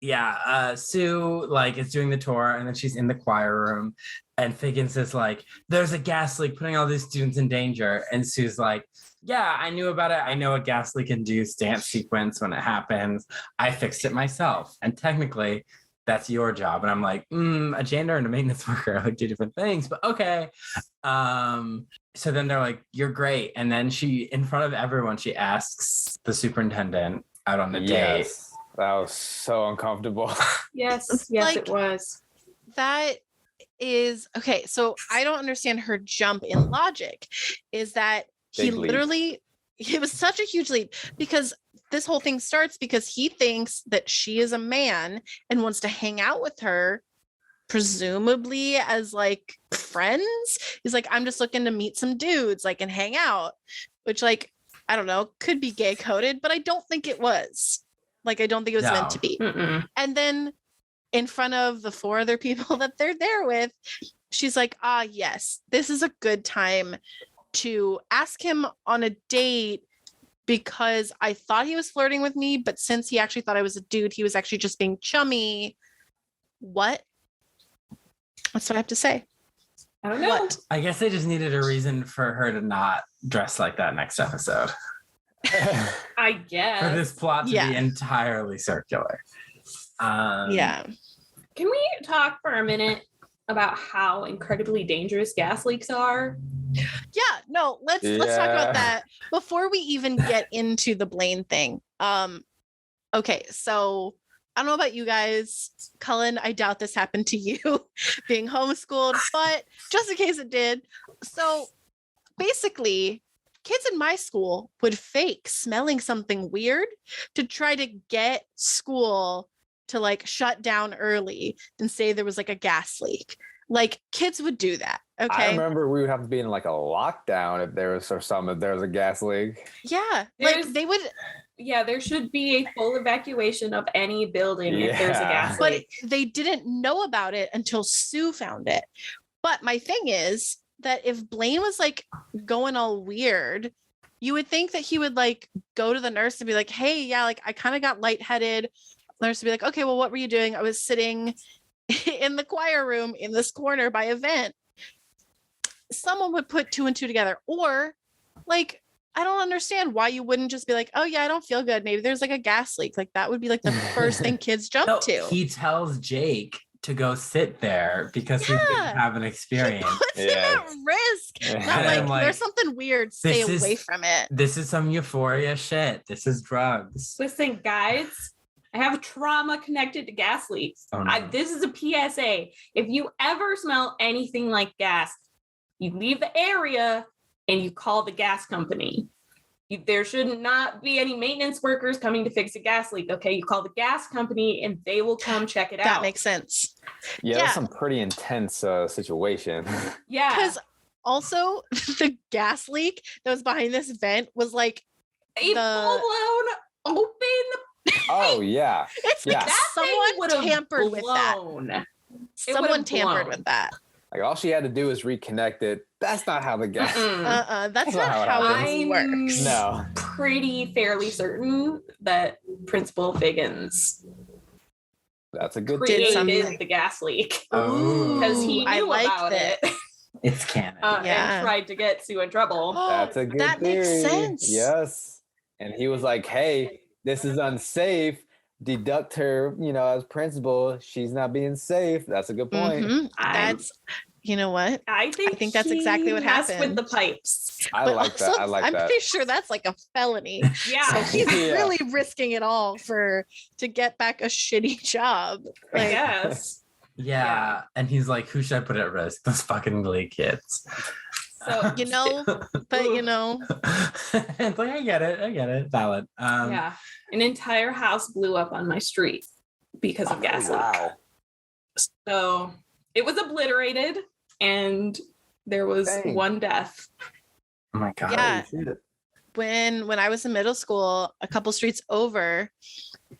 yeah, Sue like is doing the tour, and then she's in the choir room, and Figgins is like, there's a gas leak putting all these students in danger, and Sue's like, yeah, I knew about it. I know a gas leak induced dance sequence when it happens. I fixed it myself, and technically that's your job. And I'm like, a janitor and a maintenance worker are like two different things, but okay. So then they're like, you're great. And then she, in front of everyone, she asks the superintendent out on the date. That was so uncomfortable. Yes, Like, it was. That is okay. So I don't understand her jump in logic. Is that he Big leap. literally, it was such a huge leap, because this whole thing starts because he thinks that she is a man and wants to hang out with her, presumably as like friends. He's like, I'm just looking to meet some dudes, like, and hang out, which, like, I don't know, could be gay coded, but I don't think it was. Like, I don't think it was meant to be. Mm-mm. And then in front of the 4 other people that they're there with, she's like, yes, this is a good time to ask him on a date, because I thought he was flirting with me, but since he actually thought I was a dude, he was actually just being chummy. What? That's what I have to say. I don't know. What? I guess they just needed a reason for her to not dress like that next episode. I guess. For this plot to be entirely circular. Yeah. Can we talk for a minute about how incredibly dangerous gas leaks are? Yeah, no, let's talk about that before we even get into the Blaine thing. Okay, so I don't know about you guys, Cullen, I doubt this happened to you being homeschooled, but just in case it did. So basically, kids in my school would fake smelling something weird to try to get school to like shut down early and say there was like a gas leak. Like, kids would do that. Okay. I remember we would have to be in like a lockdown if there was a gas leak. Yeah. Like, they would. Yeah, there should be a full evacuation of any building if there's a gas leak. But they didn't know about it until Sue found it. But my thing is that if Blaine was like going all weird, you would think that he would like go to the nurse and be like, hey, yeah, like I kind of got lightheaded. The nurse would be like, okay, well, what were you doing? I was sitting in the choir room in this corner by a vent. Someone would put 2 and 2 together. Or like, I don't understand why you wouldn't just be like, oh yeah, I don't feel good. Maybe there's like a gas leak. Like, that would be like the first thing kids jump to. He tells Jake to go sit there because he didn't have an experience. He puts him at risk. Not like, there's something weird. Stay away from it. This is some euphoria shit. This is drugs. Listen, guys, I have trauma connected to gas leaks. Oh, no. This is a PSA. If you ever smell anything like gas, you leave the area and you call the gas company. There should not be any maintenance workers coming to fix a gas leak. Okay, you call the gas company and they will come check it out. That makes sense. Yeah, that's some pretty intense situation. Yeah. Because also the gas leak that was behind this vent was like a full-blown open. Oh yeah. It's like someone tampered with that. Someone tampered with that. Like, all she had to do is reconnect it. That's not how the gas. That's not how it works. No. Pretty fairly certain that Principal Figgins That's a good created the gas leak. Because he knew about it. It's canon. And tried to get Sue in trouble. That's a good That theory. makes sense. Yes. And he was like, hey, this is unsafe. Deduct her, as principal. She's not being safe. That's a good point. Mm-hmm. That's, you know what? I think that's exactly what happened with the pipes. I like that. I'm pretty sure that's like a felony. Yeah. So he's really risking it all to get back a shitty job. Like, yes. Yeah. And he's like, who should I put at risk? Those fucking Glee kids. So it's like, I get it. Valid. Yeah. An entire house blew up on my street because of gas leak. Wow. So it was obliterated and there was one death. Oh my God. Yeah. Shit. When I was in middle school, a couple streets over,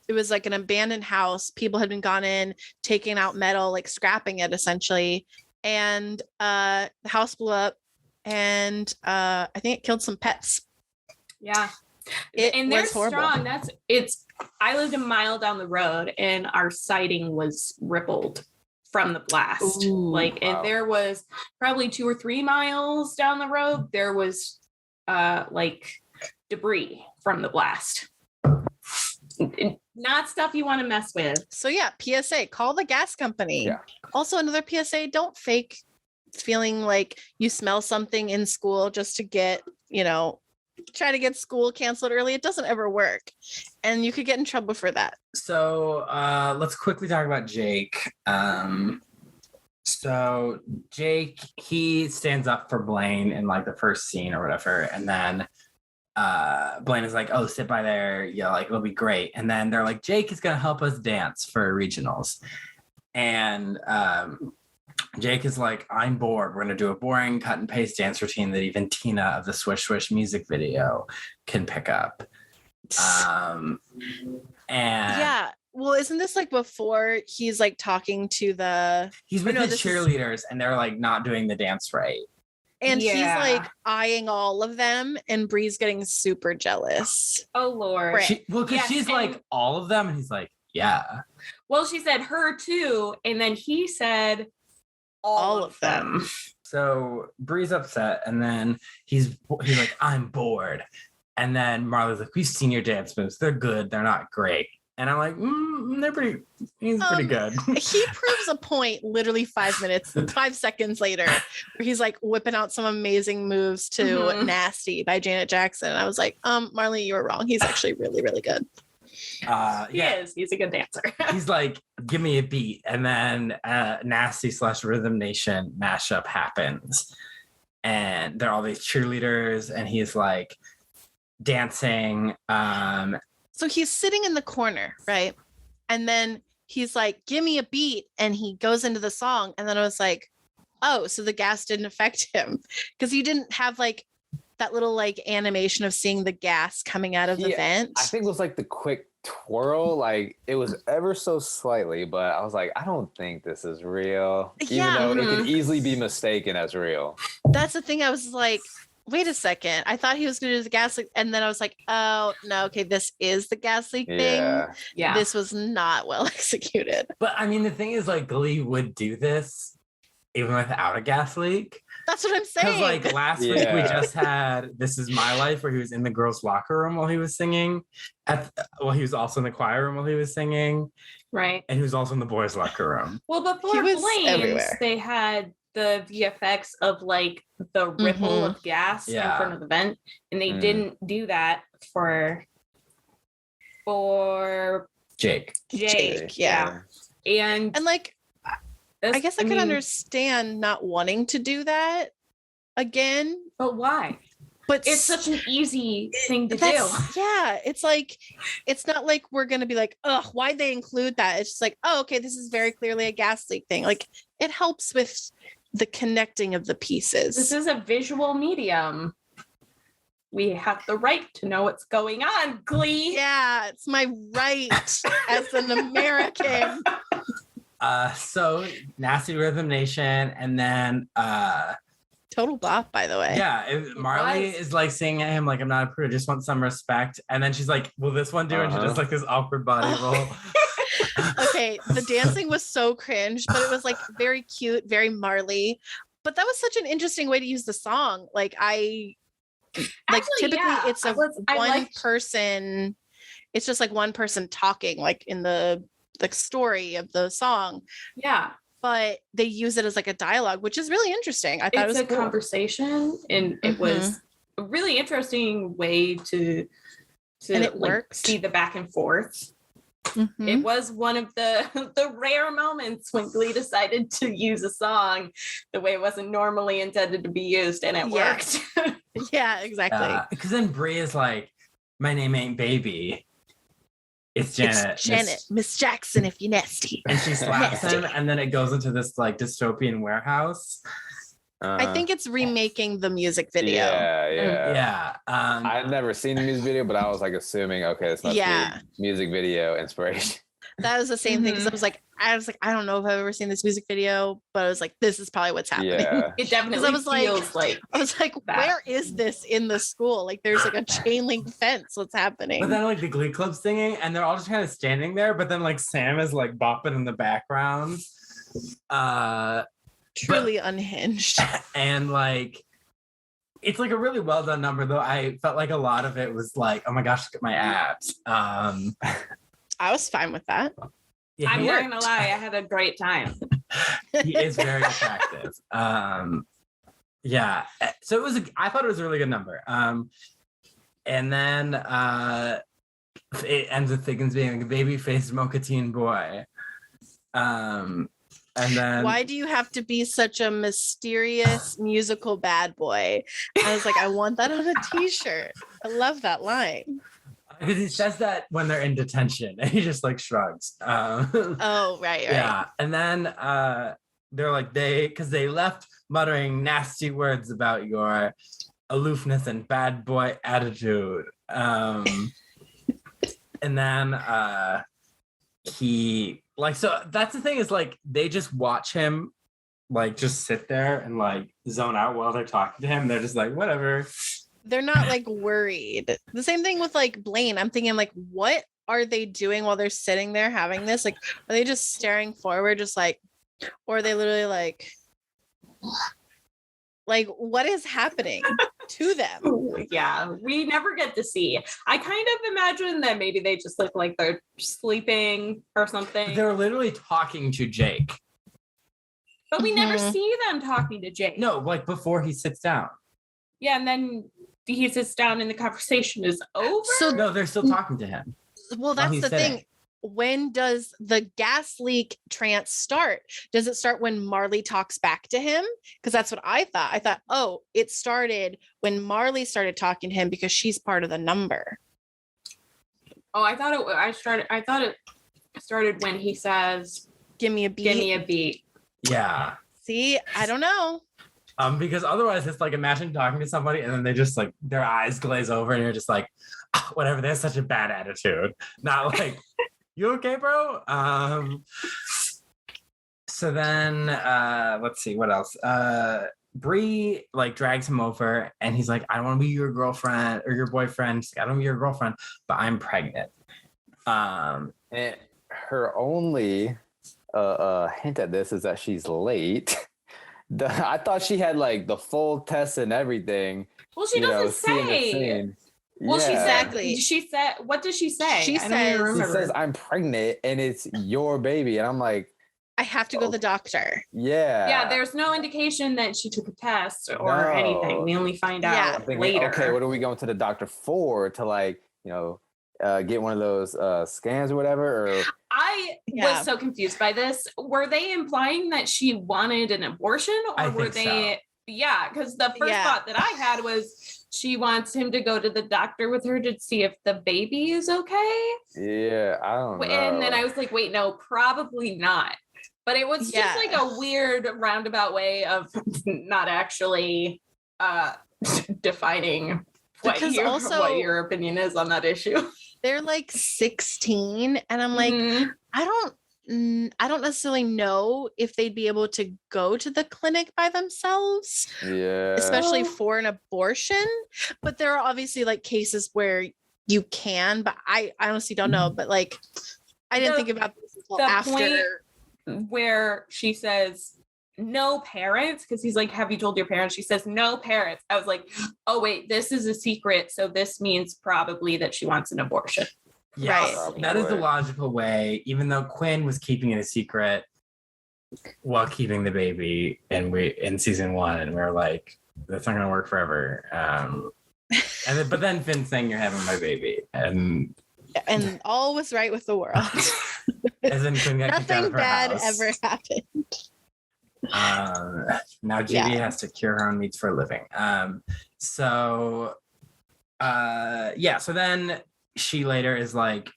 it was like an abandoned house. People had been gone in, taking out metal, like scrapping it essentially. And the house blew up, and I think it killed some pets. Yeah. And they're was horrible. strong. I lived a mile down the road, and our siding was rippled from the blast. Ooh, and there was probably 2 or 3 miles down the road, there was debris from the blast. Not stuff you want to mess with. So yeah, PSA, call the gas company. Yeah. Also another PSA, don't fake feeling like you smell something in school just to get, try to get school canceled early. It doesn't ever work. And you could get in trouble for that. So let's quickly talk about Jake. So Jake, he stands up for Blaine in like the first scene or whatever. And then Blaine is like, oh, sit by there. Yeah, like it'll be great. And then they're like, Jake is going to help us dance for regionals. And Jake is like, I'm bored. We're going to do a boring cut and paste dance routine that even Tina of the Swish Swish music video can pick up. And yeah. Well, isn't this like before he's like talking to he's with his cheerleaders and they're like not doing the dance right. And he's like eyeing all of them, and Bree's getting super jealous. Oh Lord. She's like all of them, and he's like, yeah. Well, she said her too, and then he said all of them. So Bree's upset, and then he's like, I'm bored. And then Marley's like, we've seen your dance moves. They're good. They're not great. And I'm like, he's pretty good. He proves a point literally 5 seconds later, where he's like whipping out some amazing moves to Nasty by Janet Jackson. And I was like, Marley, you were wrong. He's actually really, really good. He is. He's a good dancer. He's like, give me a beat. And then Nasty / Rhythm Nation mashup happens. And there are all these cheerleaders, and he's like dancing. So he's sitting in the corner, right? And then he's like, give me a beat. And he goes into the song. And then I was like, oh, so the gas didn't affect him. Because he didn't have like that little like animation of seeing the gas coming out of the vent. I think it was like the quick twirl. Like it was ever so slightly, but I was like, I don't think this is real. Even though it could easily be mistaken as real. That's the thing. I was like, wait a second. I thought he was going to do the gas leak. And then I was like, oh, no, okay, this is the gas leak thing. Yeah. This was not well executed. But I mean, the thing is, like, Glee would do this even without a gas leak. That's what I'm saying. Because, like, last week we just had This Is My Life, where he was in the girls' locker room while he was singing. He was also in the choir room while he was singing. Right. And he was also in the boys' locker room. Well, before Blaine's, they had the VFX of like the ripple of gas in front of the vent, and they didn't do that for Jake. Yeah. And like I guess I could understand not wanting to do that again. But why? But it's such an easy thing to do. Yeah. It's like, it's not like we're going to be like, ugh, why'd they include that? It's just like, oh, okay, this is very clearly a gas leak thing. Like it helps with the connecting of the pieces. This is a visual medium. We have the right to know what's going on, Glee. Yeah, it's my right as an American. So Nasty Rhythm Nation, and then total bop, by the way. Yeah, Marley is like saying at him like, I'm not a prude, I just want some respect. And then she's like, will this one do? And she does like this awkward body roll. Okay, the dancing was so cringe, but it was like very cute, very Marley. But that was such an interesting way to use the song. Like typically it's one person. It's just like one person talking, like in the story of the song. Yeah. But they use it as like a dialogue, which is really interesting. I thought it was a conversation, and it was a really interesting way to and it like, worked. See the back and forth. It was one of the rare moments when Glee decided to use a song the way it wasn't normally intended to be used, and it worked. Yeah, exactly. Because then Bree is like, my name ain't Baby. It's Janet. It's Janet, Miss Jackson, if you're nasty. And she slaps him, and then it goes into this like dystopian warehouse. I think it's remaking the music video. Yeah. Yeah. I've never seen the music video, but I was like assuming, okay, this must be music video inspiration. That was the same thing because I was like, I don't know if I've ever seen this music video, but I was like, this is probably what's happening. Yeah. It definitely feels like I was like, that. where is this in the school? Like, there's like a chain link fence. What's happening? But then like the Glee Club singing, and they're all just kind of standing there. But then like Sam is like bopping in the background. Truly unhinged. And like, it's like a really well done number, though. I felt like a lot of it was like, oh my gosh, look at my abs. I was fine with that. Yeah, I'm not gonna lie, I had a great time. He is very attractive. Yeah. So it was. I thought it was a really good number. And then it ends with Thiggins being like a baby-faced mocha teen boy. And then Why do you have to be such a mysterious musical bad boy? I was like, I want that on a t-shirt. I love that line. because he says that when they're in detention, and he just like shrugs. Oh, right. Yeah, and then they're like because they left muttering nasty words about your aloofness and bad boy attitude. And then he so that's the thing is like they just watch him like just sit there and like zone out while they're talking to him. They're just like, whatever. They're not like worried. The same thing with like Blaine. I'm thinking like, what are they doing while they're sitting there having this? Like, are they just staring forward, just like, or are they literally like what is happening to them? Yeah, we never get to see. I kind of imagine that maybe they just look like they're sleeping or something. They're literally talking to Jake. But we never see them talking to Jake. No, like before he sits down. Yeah, and then he sits down and the conversation is over. So No, they're still talking to him. well, that's the thing. When does the gas leak trance start? Does it start when Marley talks back to him? Because that's what I thought. I thought, oh, it started when Marley started talking to him because she's part of the number. Oh, I thought it started when he says, Give me a beat. "Give me a beat." Yeah. See, I don't know. Because otherwise it's like imagine talking to somebody and then they just like their eyes glaze over and you're just like, whatever, they have such a bad attitude. Not like, you okay, bro? So then let's see what else. Bree like drags him over and he's like, I don't want to be your girlfriend or your boyfriend. She's like, I don't want to be your girlfriend, but I'm pregnant. And her only hint at this is that she's late. I thought she had like the full test and everything. Well, she doesn't say. Well, Exactly. She said, what does she say? She I don't even remember. She says, I'm pregnant and it's your baby. And I'm like, I have to go to the doctor. yeah. Yeah, there's no indication that she took a test or anything. We only find out I'm thinking, later. okay, what are we going to the doctor for? To like, get one of those scans or whatever? Or I was so confused by this. Were they implying that she wanted an abortion, or were they? So. Yeah, because the first thought that I had was she wants him to go to the doctor with her to see if the baby is okay. Yeah, I don't know. And then I was like, wait, no, probably not. But it was just like a weird roundabout way of not actually defining what your opinion is on that issue. They're like 16 and I'm like, I don't necessarily know if they'd be able to go to the clinic by themselves, especially for an abortion. But there are obviously like cases where you can, but I honestly don't know. But like, I didn't think about this until after. Point where she says no parents, because he's like, have you told your parents? She says no parents. I was like, oh wait, this is a secret, so this means probably that she wants an abortion. Yes, right. That is the logical way, even though Quinn was keeping it a secret while keeping the baby in season 1, and we're like, that's not gonna work forever. But then Finn's saying you're having my baby, and all was right with the world. As in Quinn got kicked out of Nothing her bad house. ever happened. Now Judy has to cure her own needs for a living. So then she later is like,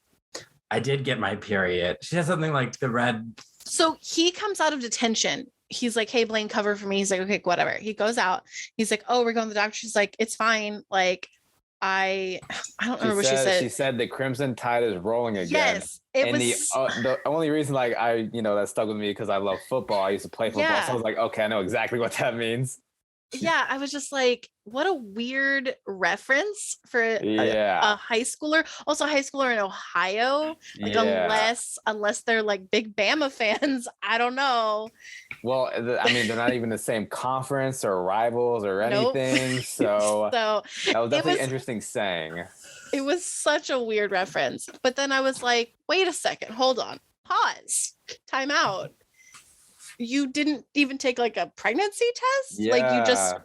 I did get my period. She has something like the red. So he comes out of detention he's like, hey, Blaine, cover for me. He's like, okay, whatever. He goes out. He's like, oh, we're going to the doctor. She's like, it's fine. Like, I don't remember what she said. She said the Crimson Tide is rolling again. Yes, it and was. The only reason, like, that stuck with me because I love football. I used to play football, so I was like, okay, I know exactly what that means. Yeah, I was just like, what a weird reference for a high schooler. Also, high schooler in Ohio. Like, unless they're like big Bama fans, I don't know. Well, I mean, they're not even the same conference or rivals or anything. Nope. So that was definitely interesting saying. It was such a weird reference. But then I was like, wait a second, hold on, pause, time out. You didn't even take like a pregnancy test? Yeah. Like you just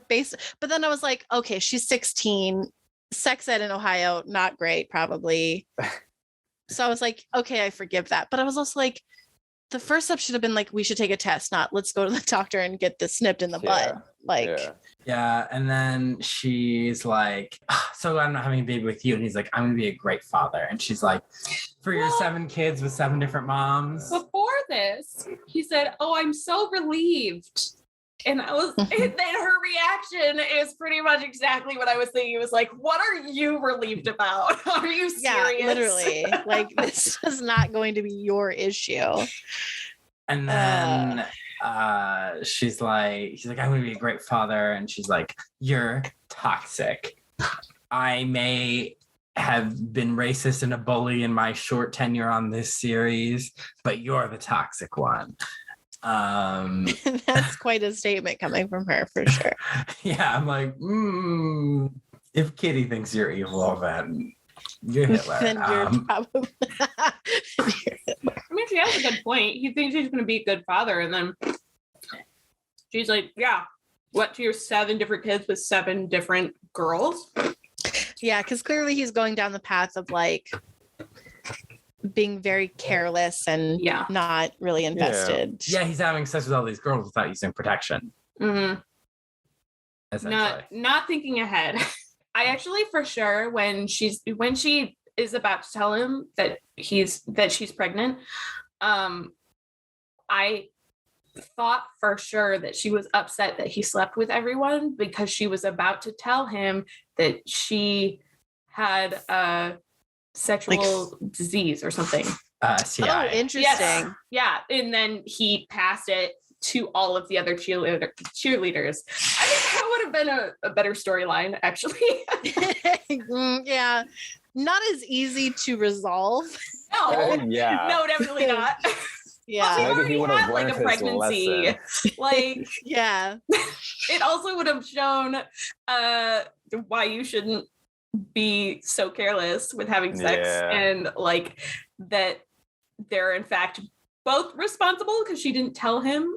but then I was like, okay, she's 16, sex ed in Ohio, not great, probably. So I was like, okay, I forgive that. But I was also like, the first step should have been like, we should take a test, not let's go to the doctor and get this snipped in the butt. Like, yeah. And then she's like, so I'm not having a baby with you. And he's like, I'm going to be a great father. And she's like, for your 7 kids with 7 different moms. Before this, he said, oh, I'm so relieved. And I was, and then her reaction is pretty much exactly what I was thinking. It was like, what are you relieved about? Are you serious? Yeah, literally. Like, this is not going to be your issue. And then she's like, I'm going to be a great father. And she's like, you're toxic. I may have been racist and a bully in my short tenure on this series, but you're the toxic one. That's quite a statement coming from her, for sure. Yeah, I'm like, if Kitty thinks you're evil, then you're Hitler. Then you're probably you're Hitler. I mean, she has a good point. He thinks he's going to be a good father, and then she's like, yeah, what, to your 7 different kids with 7 different girls? Yeah, because clearly he's going down the path of like being very careless and not really invested. Yeah, he's having sex with all these girls without using protection. Mm-hmm. Not thinking ahead. I actually, for sure, when she is about to tell him that she's pregnant, I thought for sure that she was upset that he slept with everyone because she was about to tell him that she had a sexual disease or something. Oh, interesting. Yes. Yeah. And then he passed it to all of the other cheerleaders. I think that would have been a better storyline, actually. Yeah. Not as easy to resolve. No. No, definitely not. Yeah. Maybe he would have like a pregnancy. Like, yeah. It also would have shown why you shouldn't be so careless with having sex, and like that they're in fact both responsible because she didn't tell him,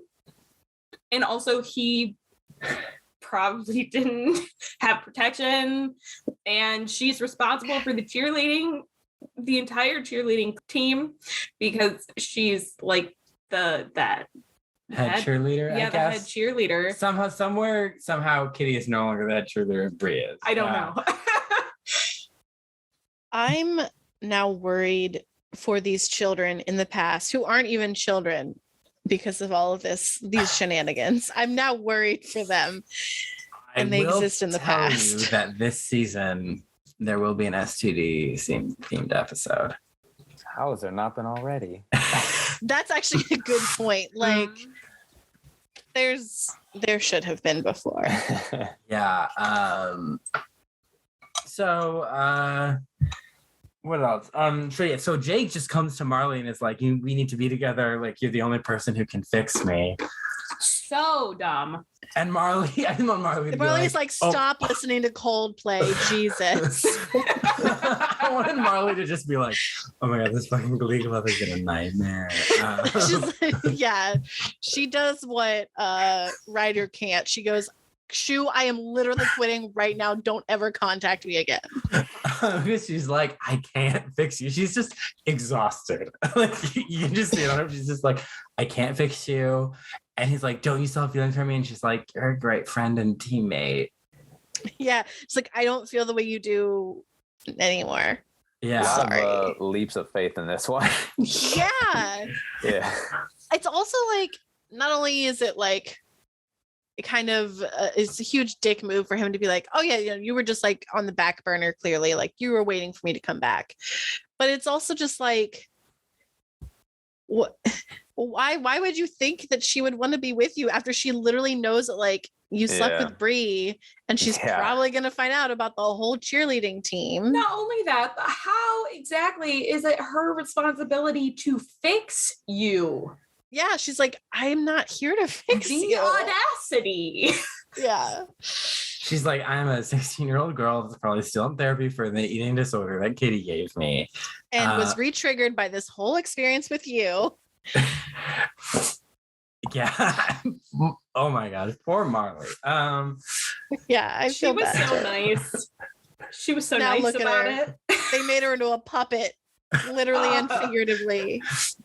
and also he probably didn't have protection, and she's responsible for the entire cheerleading team because she's like that head cheerleader. Yeah, I the guess. head cheerleader. Somehow Kitty is no longer the head cheerleader and Brie is. I don't know. I'm now worried for these children in the past who aren't even children because of all of these shenanigans. I'm now worried for them. And they exist in the past. You that this season there will be an STD themed episode. How has there not been already? That's actually a good point. Like, there should have been before. Yeah. So what else? So Jake just comes to Marley and is like, we need to be together. Like, you're the only person who can fix me. So dumb. And Marley's like, stop listening to Coldplay, Jesus. I wanted Marley to just be like, oh my God, this fucking Glee Club is a nightmare. Yeah, she does what Ryder can't. She goes, Shu, I am literally quitting right now. Don't ever contact me again. She's like, I can't fix you. She's just exhausted. Like, you can just see it on her. She's just like, I can't fix you. And he's like, don't you still have feelings for me? And she's like, you're a great friend and teammate. Yeah. It's like, I don't feel the way you do anymore. Yeah. Sorry. Leaps of faith in this one. Yeah. Yeah. It's also like, not only is it like it kind of it's a huge dick move for him to be like, oh yeah, you were just like on the back burner, clearly, like you were waiting for me to come back. But it's also just like, what? Why would you think that she would want to be with you after she literally knows that like you slept with Bree and she's probably going to find out about the whole cheerleading team? Not only that, but how exactly is it her responsibility to fix you? Yeah, she's like, I'm not here to fix the you. audacity. Yeah. She's like, I'm a 16-year-old girl that's probably still in therapy for the eating disorder that Kitty gave me. And was re-triggered by this whole experience with you. Yeah. Oh my gosh, poor Marley. Yeah, I feel bad. She was so nice. She was so nice about it. They made her into a puppet, literally and figuratively.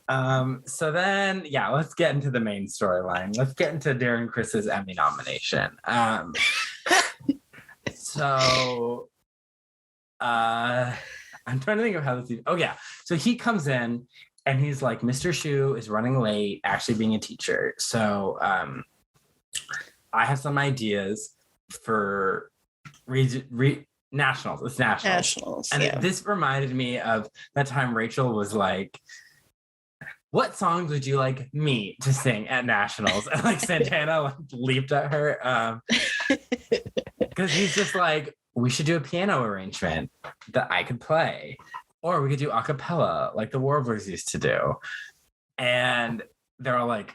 So then, yeah, let's get into the main storyline. Let's get into Darren Criss's Emmy nomination. So I'm trying to think of how this. Oh yeah, so he comes in and he's like, Mr. Shu is running late, actually being a teacher. So I have some ideas for nationals. It's nationals. And this reminded me of that time Rachel was like, what songs would you like me to sing at nationals? And like Santana like leaped at her. Because he's just like, we should do a piano arrangement that I could play. Or we could do a cappella like the Warblers used to do. And they're all like,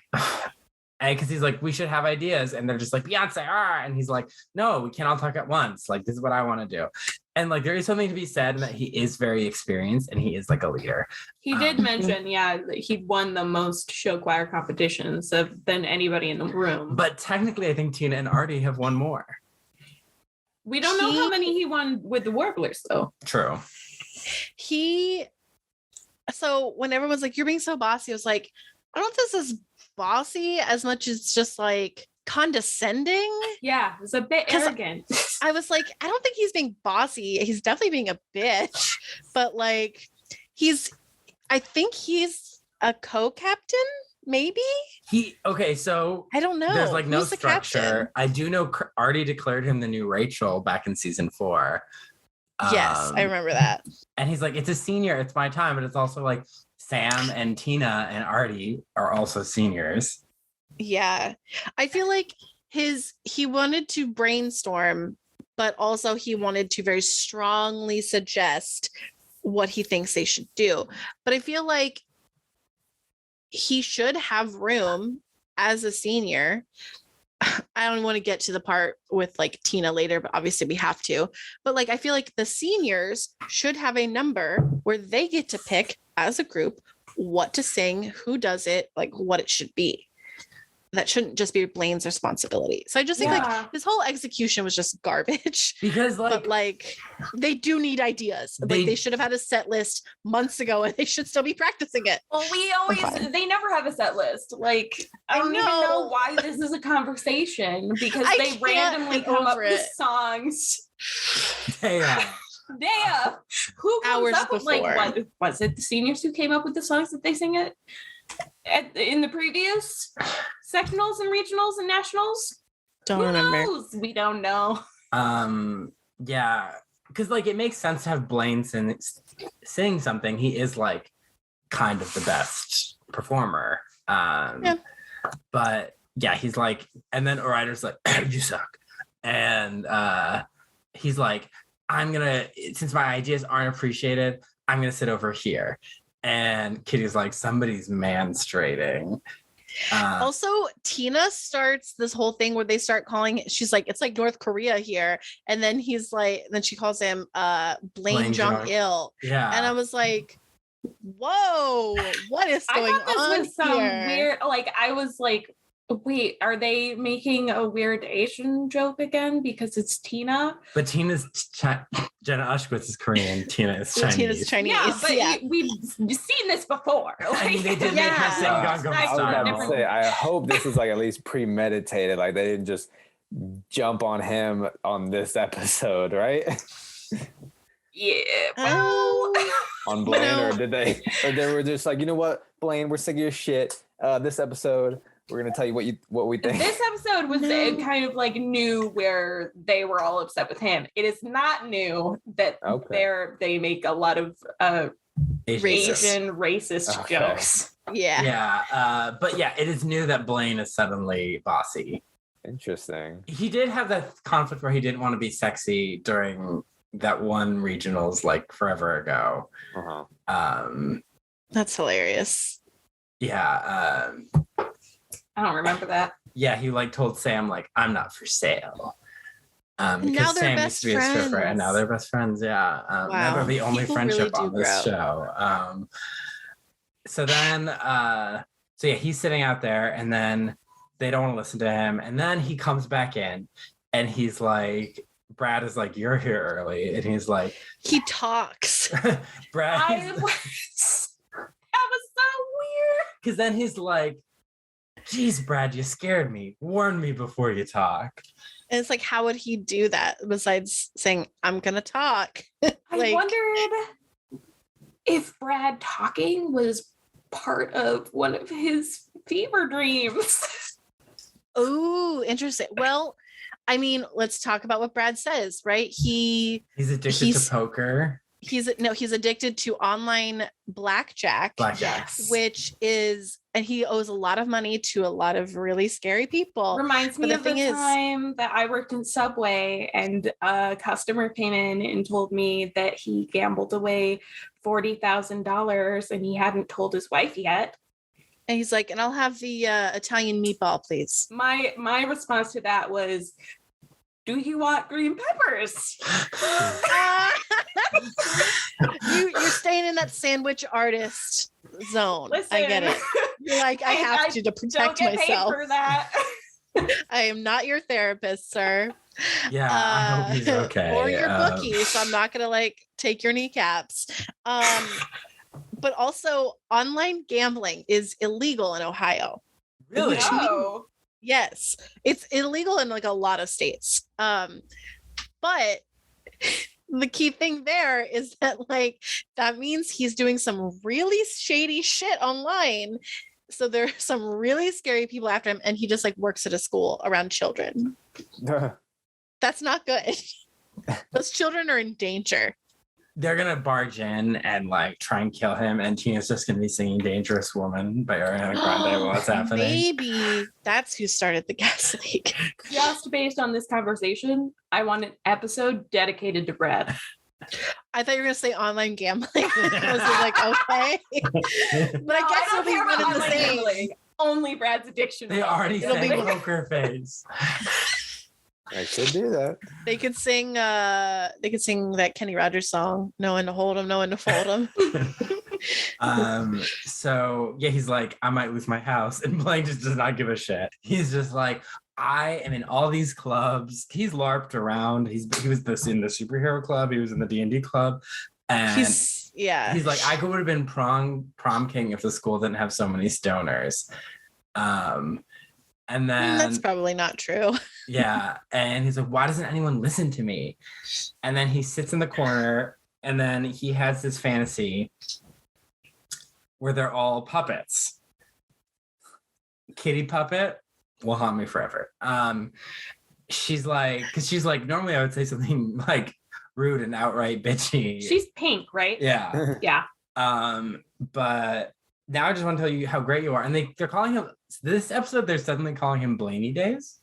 and because he's like, we should have ideas. And they're just like, Beyonce, and he's like, no, we can't all talk at once. Like, this is what I want to do. And like, there is something to be said in that he is very experienced and he is like a leader. He did mention, that he won the most show choir competitions than anybody in the room. But technically, I think Tina and Artie have won more. We don't know how many he won with the Warblers, though. True. So when everyone's like, you're being so bossy, I was like, I don't think this is bossy as much as just like condescending. Yeah, it's a bit arrogant. I was like, I don't think he's being bossy. He's definitely being a bitch, but like I think he's a co-captain, maybe. So I don't know. There's like no Who's the structure. captain? I do know Artie declared him the new Rachel back in season 4. Yes, I remember that. And he's like, it's a senior, it's my time, but it's also like Sam and Tina and Artie are also seniors. Yeah. I feel like he wanted to brainstorm, but also he wanted to very strongly suggest what he thinks they should do. But I feel like he should have room as a senior. I don't want to get to the part with like Tina later, but obviously we have to. But like, I feel like the seniors should have a number where they get to pick as a group what to sing, who does it, like what it should be. That shouldn't just be Blaine's responsibility. So I just think like this whole execution was just garbage. Because but like they do need ideas. They should have had a set list months ago and they should still be practicing it. Well, they never have a set list. Like, I don't even know why this is a conversation because they randomly come up with songs. Yeah. Who comes Hours up with before. like what was it the seniors who came up with the songs that they sing in the previous sectionals and regionals and nationals? Don't remember. Knows? We don't know. Yeah, because like it makes sense to have Blaine sing something. He is like kind of the best performer. But yeah, he's like, and then a writer's like, you suck. And he's like, since my ideas aren't appreciated, I'm gonna sit over here. And Kitty's like, somebody's menstruating. Also, Tina starts this whole thing where they start calling, she's like, it's like North Korea here. And then he's like, then she calls him Blaine Jong-il. Yeah. And I was like, whoa, what is going on? I thought this was some here? weird, like, I was like, wait, are they making a weird Asian joke again because it's Tina? But Tina's Jenna Ushquist is Korean. Tina is Chinese. Tina's Chinese. Yeah, but we've seen this before. Like, I mean, they did make her sing Gong Gong I was Style. about to say, I hope this is like at least premeditated. Like they didn't just jump on him on this episode, right? Yeah. Well, On Blaine, or did they? Or they were just like, you know what, Blaine, we're sick of your shit. This episode, We're gonna tell you what we think. This episode was kind of like new where they were all upset with him. It is not new that they make a lot of Asian racist jokes. Yeah. But yeah, it is new that Blaine is suddenly bossy. Interesting. He did have that conflict where he didn't want to be sexy during that one regionals like forever ago. That's hilarious. Yeah. I don't remember that. Yeah, he like told Sam like, I'm not for sale. Because now they're Sam best used to be a stripper, friends. and now they're best friends. Yeah. Wow. Now they're the only People friendship really on this show. So then so yeah, he's sitting out there, and then they don't want to listen to him, and then he comes back in, and he's like, Brad is like, you're here early, and he's like, he talks. Brad, that was so weird. Because then he's like, geez, Brad, you scared me. Warn me before you talk. And it's like, how would he do that besides saying, I'm gonna talk? I wondered if Brad talking was part of one of his fever dreams. Oh, interesting. Well, I mean, let's talk about what Brad says, right? He's addicted to poker. He's addicted to online blackjack. Which is, and he owes a lot of money to a lot of really scary people. Reminds me of the time that I worked in Subway and a customer came in and told me that he gambled away $40,000 and he hadn't told his wife yet. And he's like, and I'll have the Italian meatball, please. My response to that was, do you want green peppers? You're staying in that sandwich artist zone. Listen, I get it. You're like, I have to protect don't get myself. Paid for that. I am not your therapist, sir. Yeah, I hope he's okay. Or your bookie, so I'm not gonna like take your kneecaps. But also, online gambling is illegal in Ohio. Really? Oh. Yes, it's illegal in like a lot of states. But the key thing there is that like that means he's doing some really shady shit online. So there are some really scary people after him, and he just like works at a school around children. That's not good. Those children are in danger. They're gonna barge in and like try and kill him, and Tina's just gonna be singing "Dangerous Woman" by Ariana Grande while it's happening. Maybe that's who started the gas leak. Just based on this conversation, I want an episode dedicated to Brad. I thought you were gonna say online gambling. I was like, okay, but I guess it'll be one and the same. Gambling. Only Brad's addiction. They already sang Poker Face. I should do that. They could sing that Kenny Rogers song, "No one to hold him, no one to fold him." So yeah, he's like, I might lose my house, and Blaine just does not give a shit. He's just like, I am in all these clubs. He's LARPed around. He was in the superhero club. He was in the D&D club, and he's like, I would have been prom king if the school didn't have so many stoners. And then that's probably not true. Yeah. And he's like, why doesn't anyone listen to me? And then he sits in the corner, and then he has this fantasy where they're all puppets. Kitty puppet will haunt me forever. She's like, normally I would say something like rude and outright bitchy. She's pink, right? Yeah. Yeah. But now I just want to tell you how great you are. And they're calling him, this episode, they're suddenly calling him Blaney Days.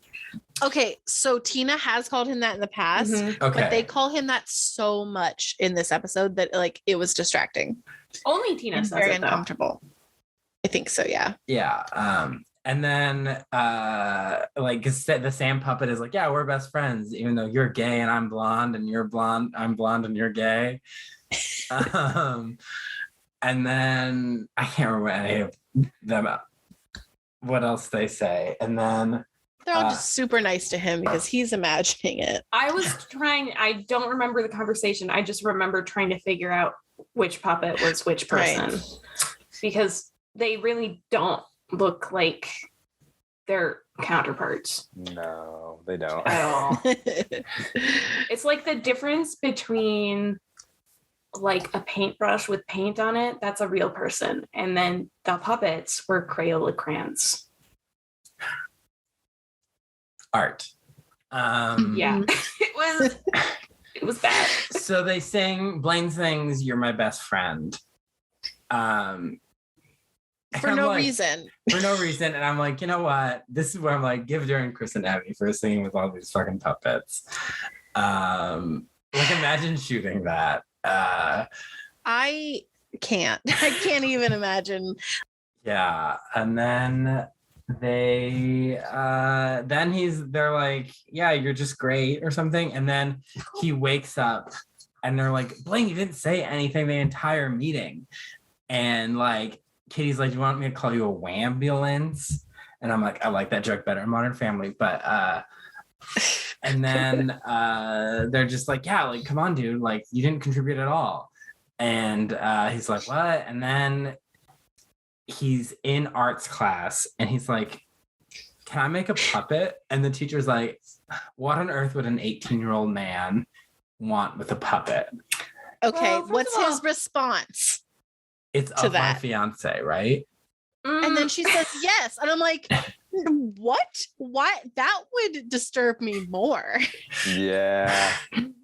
Okay, so Tina has called him that in the past, Okay. But they call him that so much in this episode that like it was distracting. Only Tina says very it, though. uncomfortable. I think so, yeah. Yeah. And then like the Sam puppet is like, yeah, we're best friends, even though you're gay and I'm blonde and you're blonde, I'm blonde and you're gay. And then I can't remember any of them. What else they say? And then they're all just super nice to him because he's imagining it. I don't remember the conversation. I just remember trying to figure out which puppet was which person. Right. Because they really don't look like their counterparts. No, they don't. At all. It's like the difference between like a paintbrush with paint on it, that's a real person. And then the puppets were Crayola crayons. art. Yeah. It was bad. So they sing, Blaine sings "You're My Best Friend." For no reason. For no reason. And I'm like, you know what? This is where I'm like, give Darren Criss an Emmy for singing with all these fucking puppets. Like, imagine shooting that. I can't even imagine. Yeah. And then they're like, yeah, you're just great or something. And then he wakes up and they're like, Blaine, you didn't say anything the entire meeting. And like, Katie's like, you want me to call you a wambulance? And I'm like, I like that joke better in Modern Family. But and then they're just like, yeah, like, come on, dude, like, you didn't contribute at all. And he's like, what? And then he's in arts class and he's like, can I make a puppet? And the teacher's like, what on earth would an 18-year-old man want with a puppet? Okay, Well, what's his response? It's to of my that? fiance, right? And then she says yes. And I'm like, what? Why? That would disturb me more. Yeah.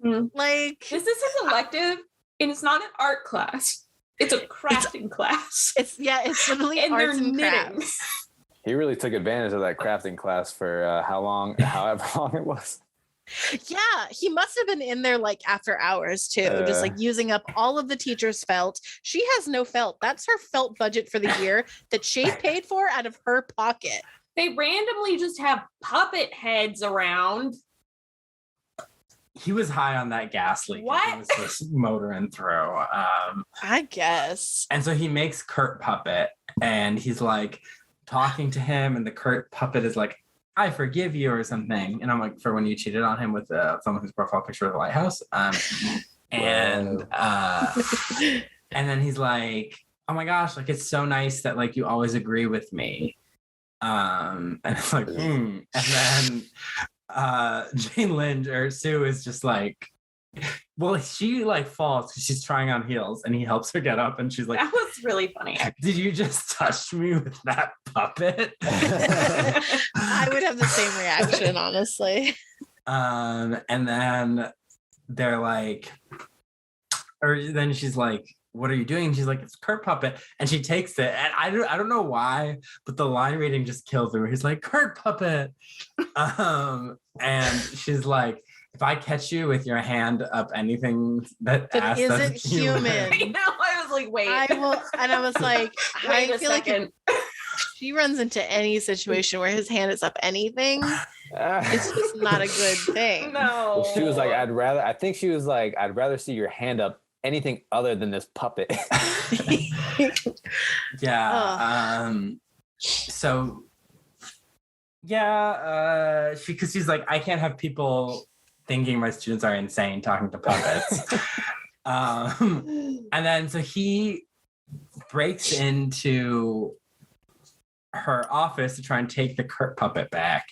Like, This is his elective, and it's not an art class. It's a crafting class. it's literally And they're arts and knitting. crafts. He really took advantage of that crafting class for however long it was. Yeah, he must have been in there like after hours too, just like using up all of the teacher's felt. She has no felt. That's her felt budget for the year that she paid for out of her pocket. They randomly just have puppet heads around. He was high on that gas leak. What? He was just motoring through. I guess. And so he makes Kurt puppet and he's like talking to him and the Kurt puppet is like, I forgive you or something. And I'm like, for when you cheated on him with someone whose profile picture of the lighthouse. And then he's like, oh my gosh, like, it's so nice that like you always agree with me. And it's like, And then Jane Lynch or Sue is just like, well, she like falls because she's trying on heels and he helps her get up and she's like, That was really funny. did you just touch me with that puppet? I would have the same reaction, honestly. And then they're like, or then she's like, what are you doing? And she's like, it's Kurt puppet. And she takes it. And I don't know why, but the line reading just kills her. He's like, Kurt puppet. And she's like, if I catch you with your hand up anything that isn't human. I know. I was like, wait. I was like, Wait I a feel second. like if she runs into any situation where his hand is up anything, it's just not a good thing. No. Well, she was like, I'd rather see your hand up anything other than this puppet. Yeah. So yeah, because she's like, I can't have people thinking my students are insane talking to puppets. And then so he breaks into her office to try and take the Kurt puppet back,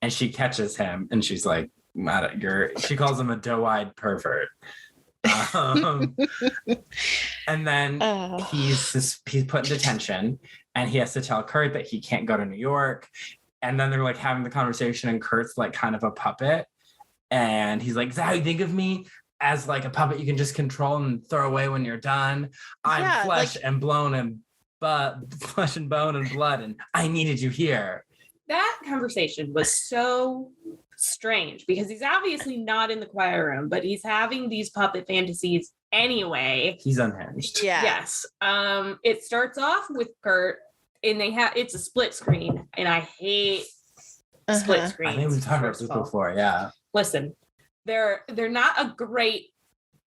and she catches him and she's like, she calls him a doe-eyed pervert. And then he's put in detention and he has to tell Kurt that he can't go to New York. And then they're like having the conversation and Kurt's like kind of a puppet. And he's like, is that how you think of me? As like a puppet you can just control and throw away when you're done. I'm flesh and bone and flesh and bone and blood, and I needed you here. That conversation was so strange because he's obviously not in the choir room, but he's having these puppet fantasies anyway. He's unhinged. Yeah. Yes. It starts off with Kurt, and it's a split screen, and I hate split screens. I think we've talked about this before. Yeah. Listen, they're not a great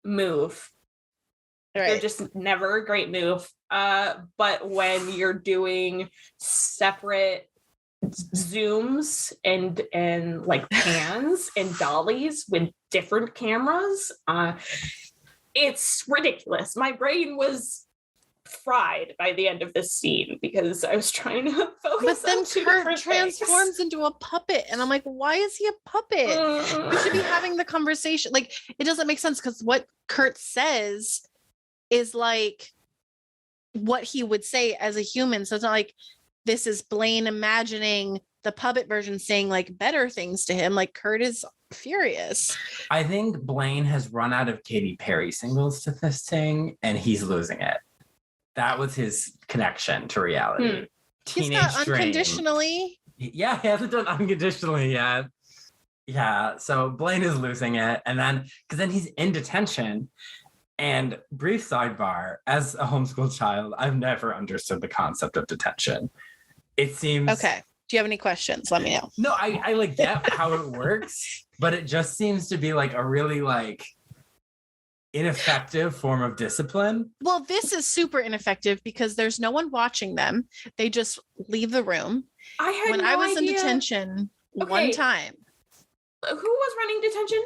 move. Right. They're just never a great move. But when you're doing separate zooms and like pans and dollies with different cameras, it's ridiculous. My brain was fried by the end of this scene because I was trying to focus. But then on two Kurt different transforms into a puppet, and I'm like, why is he a puppet? We should be having the conversation. Like, it doesn't make sense because what Kurt says is like what he would say as a human. So it's not like this is Blaine imagining the puppet version saying like better things to him. Like Kurt is furious. I think Blaine has run out of Katy Perry singles to sing, and he's losing it. That was his connection to reality. He's got Unconditionally. Yeah, he hasn't done Unconditionally yet. Yeah, so Blaine is losing it. And then, because then he's in detention. And brief sidebar, as a homeschool child, I've never understood the concept of detention. It seems... Okay. Do you have any questions? Let me know. No, I like get how it works, but it just seems to be like a really like ineffective form of discipline. Well, this is super ineffective because there's no one watching them. They just leave the room. When I was in detention one time. Who was running detention?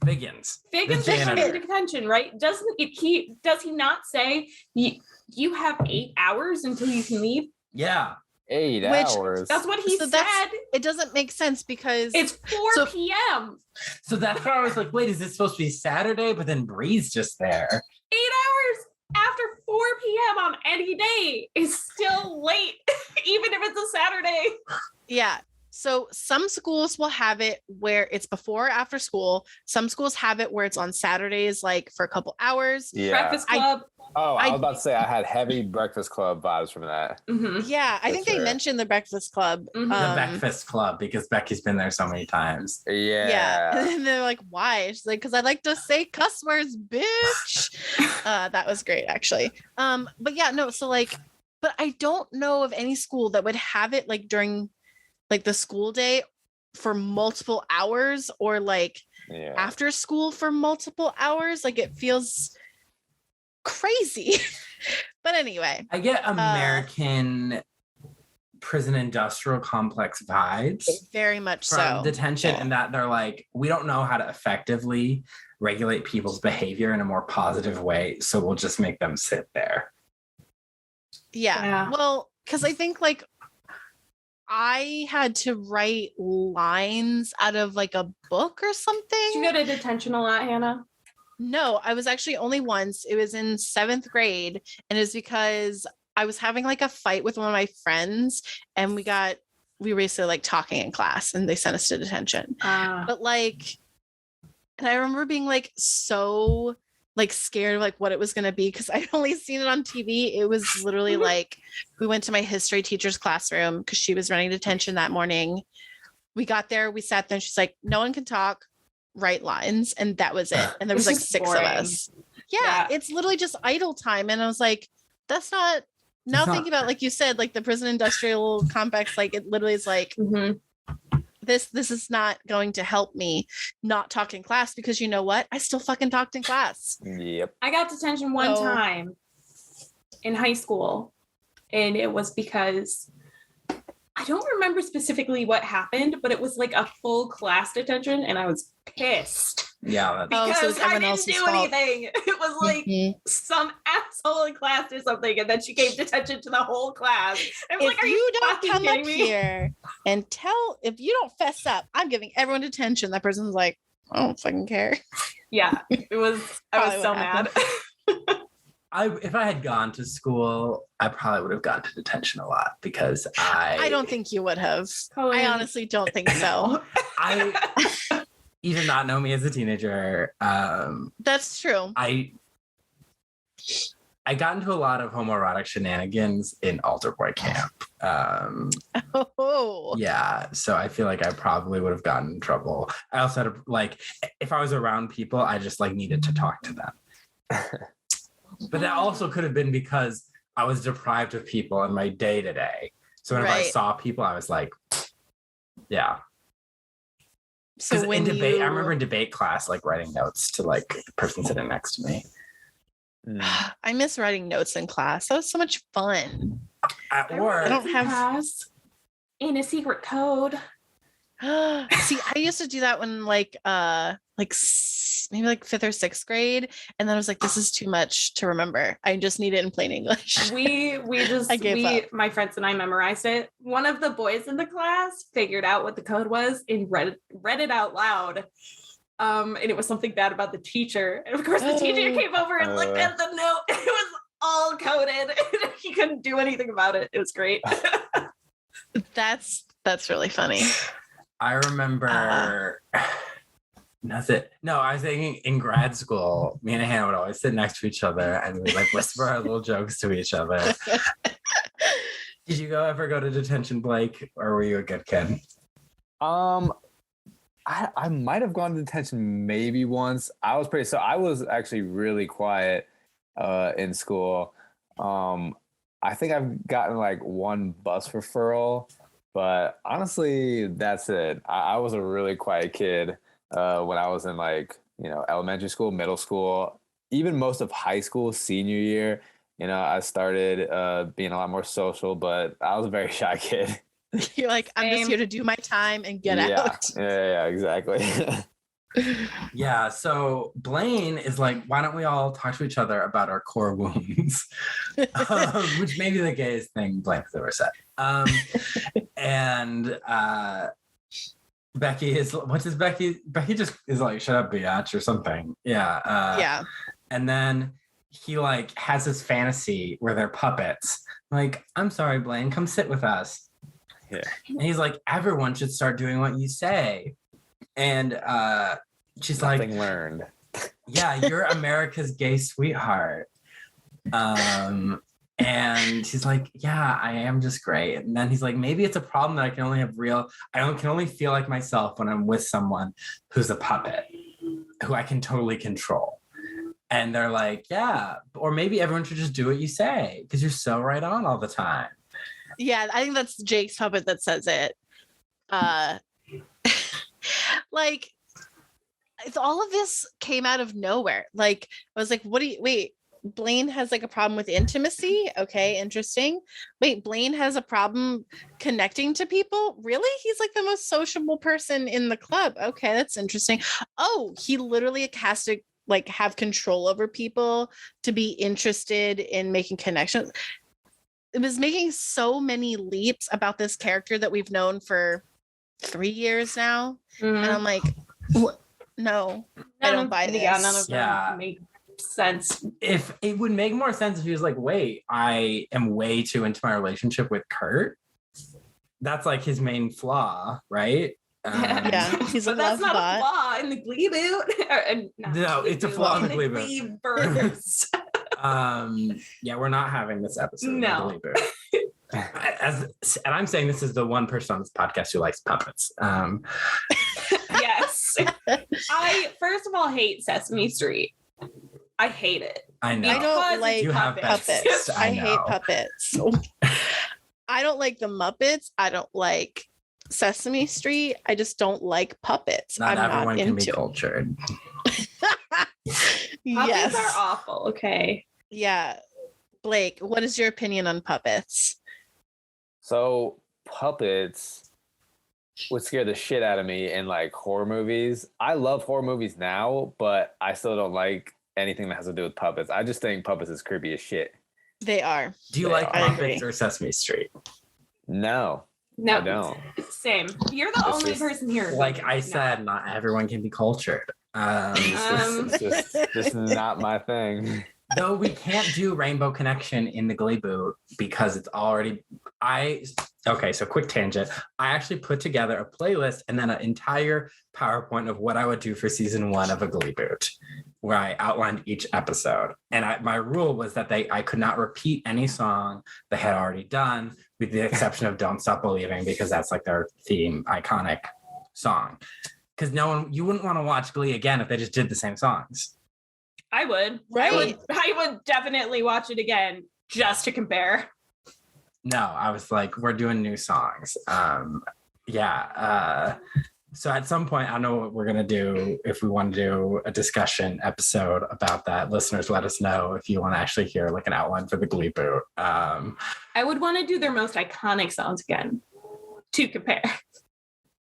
Figgins. Figgins is running detention, right? Does he not say you have 8 hours until you can leave? Yeah. 8 hours. That's what he said. It doesn't make sense because it's 4 p.m. So that's why I was like, wait, is this supposed to be Saturday? But then Bree's just there. 8 hours after 4 p.m. on any day is still late, even if it's a Saturday. Yeah. So some schools will have it where it's before or after school. Some schools have it where it's on Saturdays, like for a couple hours. Yeah. Breakfast Club. I was about to say I had heavy Breakfast Club vibes from that. Mm-hmm. Yeah, I think they mentioned the Breakfast Club. The Breakfast Club, because Becky's been there so many times. Yeah. And they're like, why? She's like, because I like to say cuss words, bitch. That was great, actually. But yeah, no, so like, but I don't know of any school that would have it like during like the school day for multiple hours or like after school for multiple hours. Like it feels crazy. But anyway, I get American prison industrial complex vibes very much from detention, and that they're like, we don't know how to effectively regulate people's behavior in a more positive way, so we'll just make them sit there. Well, because I think like I had to write lines out of like a book or something. Did you go to detention a lot, Hannah? No, I was actually only once. It was in 7th grade, and it was because I was having like a fight with one of my friends, and we were basically like talking in class, and they sent us to detention. But like, and I remember being like so like scared of like what it was going to be because I'd only seen it on TV. It was literally like we went to my history teacher's classroom because she was running detention that morning. We got there, we sat there, and she's like, no one can talk, write lines, and that was it. And there was like 6 of us. Yeah, it's literally just idle time. And I was like, that's not now thinking about, like you said, like the prison industrial complex, like it literally is like this is not going to help me not talk in class because you know what? I still fucking talked in class. Yep. I got detention one time in high school, and it was because I don't remember specifically what happened, but it was like a full class detention, and I was pissed. Yeah, because I didn't do anything. It was like some asshole in class did something, and then she gave detention to the whole class. I was if like, "Are you don't come up me? here and if you don't fess up, I'm giving everyone detention." That person's like, "I don't fucking care." Yeah, it was. I was so mad. If I had gone to school, I probably would have gone to detention a lot because I don't think you would have. Cullen. I honestly don't think so. You did not know me as a teenager. That's true. I got into a lot of homoerotic shenanigans in altar boy camp. Yeah, so I feel like I probably would have gotten in trouble. I also had like, if I was around people, I just like needed to talk to them. But that also could have been because I was deprived of people in my day-to-day. So whenever I saw people, I was like, yeah. So when in debate, I remember in debate class, like writing notes to like the person sitting next to me. I miss writing notes in class. That was so much fun. I don't have class in a secret code. See, I used to do that when like maybe like 5th or 6th grade, and then I was like, this is too much to remember. I just need it in plain English. My friends and I memorized it. One of the boys in the class figured out what the code was and read it out loud. And it was something bad about the teacher. And of course the teacher came over and looked at the note. It was all coded. He couldn't do anything about it. It was great. That's really funny. I remember. I was thinking in grad school, me and Hannah would always sit next to each other and we'd like whisper our little jokes to each other. Did you ever go to detention, Blake, or were you a good kid? I might have gone to detention maybe once. I was actually really quiet in school. I think I've gotten like one bus referral, but honestly, that's it. I was a really quiet kid when I was in like, elementary school, middle school, even most of high school, senior year. I started being a lot more social, but I was a very shy kid. You're like, I'm just here to do my time and get out. Yeah, exactly. Yeah, so Blaine is like, why don't we all talk to each other about our core wounds? Which may be the gayest thing Blaine's ever said. And Becky is, what is Becky? Becky just is like, shut up, biatch, or something. Yeah. Yeah. And then he like has this fantasy where they're puppets. Like, I'm sorry, Blaine, come sit with us. Yeah. And he's like, everyone should start doing what you say. And she's Nothing like, learned. Yeah, you're America's gay sweetheart. And she's like, yeah, I am just great. And then he's like, maybe it's a problem that I can only feel like myself when I'm with someone who's a puppet, who I can totally control. And they're like, yeah, or maybe everyone should just do what you say because you're so right on all the time. Yeah, I think that's Jake's puppet that says it. Like, all of this came out of nowhere. Like, I was like, wait, Blaine has like a problem with intimacy. Okay, interesting. Wait, Blaine has a problem connecting to people? Really? He's like the most sociable person in the club. Okay, that's interesting. Oh, he literally has to like have control over people to be interested in making connections. It was making so many leaps about this character that we've known for 3 years now. Mm-hmm. And I'm like, no, I don't buy this. Yeah, none of them make sense. If it would make more sense if he was like, wait, I am way too into my relationship with Kurt. That's like his main flaw, right? Yeah, he's but that's not a flaw in the Gleeboot. No, it's a flaw in the Gleeboot. Yeah, we're not having this episode. No. And I'm saying this is the one person on this podcast who likes puppets. Yes. I first of all hate Sesame Street. I hate it. I know. I don't like puppets. I hate puppets. I don't like the Muppets. I don't like Sesame Street. I just don't like puppets. Not everyone can be cultured. Yes. Puppets are awful. Okay. Yeah. Blake, what is your opinion on puppets? So puppets would scare the shit out of me in like horror movies. I love horror movies now, but I still don't like anything that has to do with puppets. I just think puppets is creepy as shit. They are. Do you like puppets or Sesame Street? No, I don't. Same. You're the only person here. Like I said, not everyone can be cultured. It's just not my thing. Though we can't do Rainbow Connection in the Gleeboot because it's already. So quick tangent. I actually put together a playlist and then an entire PowerPoint of what I would do for season 1 of a Gleeboot, where I outlined each episode. And my rule was that I could not repeat any song they had already done, with the exception of "Don't Stop Believing" because that's like their theme, iconic song. Because you wouldn't want to watch Glee again if they just did the same songs. I would. Right. I would definitely watch it again just to compare. No, I was like, we're doing new songs. So at some point, I don't know what we're going to do. If we want to do a discussion episode about that, listeners, let us know if you want to actually hear like an outline for the Gleeboot. I would want to do their most iconic songs again to compare.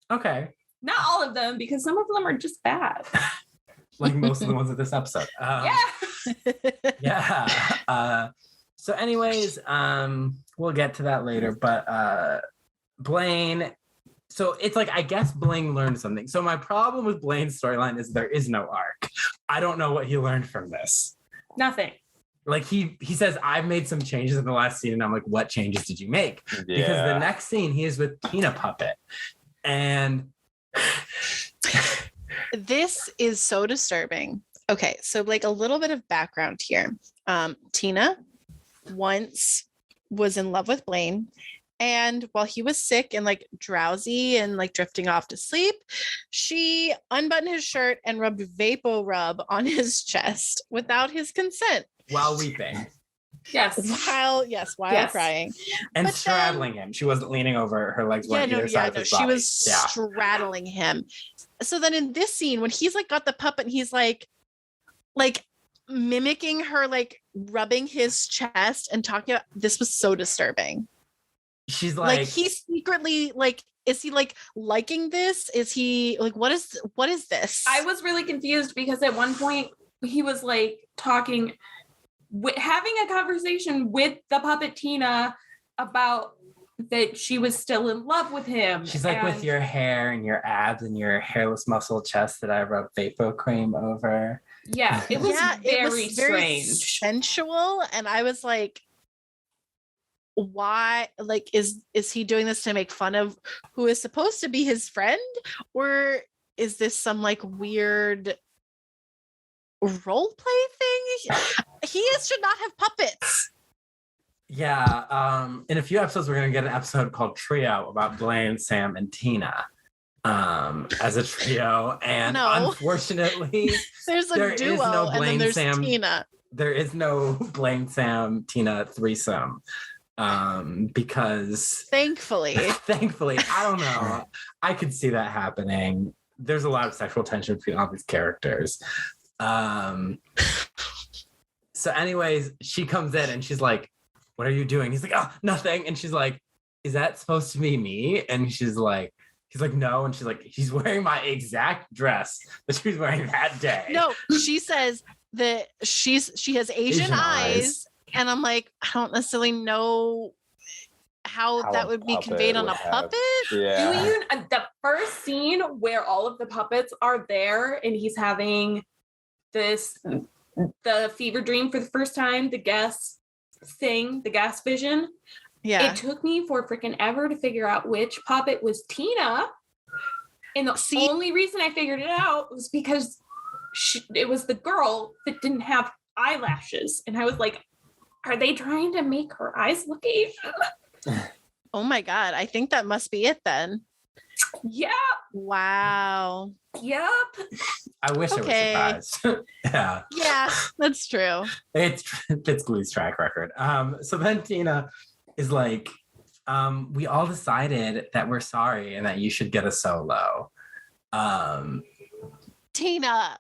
Okay. Not all of them, because some of them are just bad. Like most of the ones of this episode. Yeah. So anyways, we'll get to that later. But Blaine, so it's like, I guess Blaine learned something. So my problem with Blaine's storyline is there is no arc. I don't know what he learned from this. Nothing. Like he says, I've made some changes in the last scene, and I'm like, what changes did you make? Because the next scene he is with Tina Puppet, and this is so disturbing. Okay, so like a little bit of background here. Tina once was in love with Blaine, and while he was sick and like drowsy and like drifting off to sleep, she unbuttoned his shirt and rubbed Vapo Rub on his chest without his consent. While weeping. Yes. While crying. And But straddling him. She wasn't leaning over. Her legs weren't either side of his body. She was straddling him. So then in this scene, when he's like got the puppet, and he's like mimicking her, like rubbing his chest and talking about, this was so disturbing. She's like he's secretly like, is he like liking this? Is he like, what is this? I was really confused because at one point he was like having a conversation with the puppet Tina about that she was still in love with him. She's like, with your hair and your abs and your hairless muscle chest that I rub Vapo cream over. Yeah, it was very strange. Sensual. And I was like, why? Like, is he doing this to make fun of who is supposed to be his friend? Or is this some like weird role play thing? He should not have puppets. Yeah. In a few episodes, we're going to get an episode called Trio about Blaine, Sam, and Tina as a trio. And unfortunately, there duo, is no Blaine, and then there's Sam, Tina. There is no Blaine, Sam, Tina threesome. Because thankfully, I don't know. I could see that happening. There's a lot of sexual tension between all these characters. So anyways, she comes in and she's like, what are you doing? He's like, oh, nothing. And she's like, is that supposed to be me? And he's like, no. And she's like, he's wearing my exact dress that she was wearing that day. No, she says that she has Asian eyes. And I'm like, I don't necessarily know how that would be conveyed on a puppet. Yeah. Do you, the first scene where all of the puppets are there and he's having the fever dream for the first time, the gas vision. Yeah. It took me for freaking ever to figure out which puppet was Tina. And the only reason I figured it out was because it was the girl that didn't have eyelashes. And I was like, are they trying to make her eyes look Asian? Oh my God. I think that must be it then. Yeah. Wow. Yep. I wish I was surprised. Yeah. Yeah, that's true. It fits Glee's track record. So then Tina is like, we all decided that we're sorry and that you should get a solo. Tina,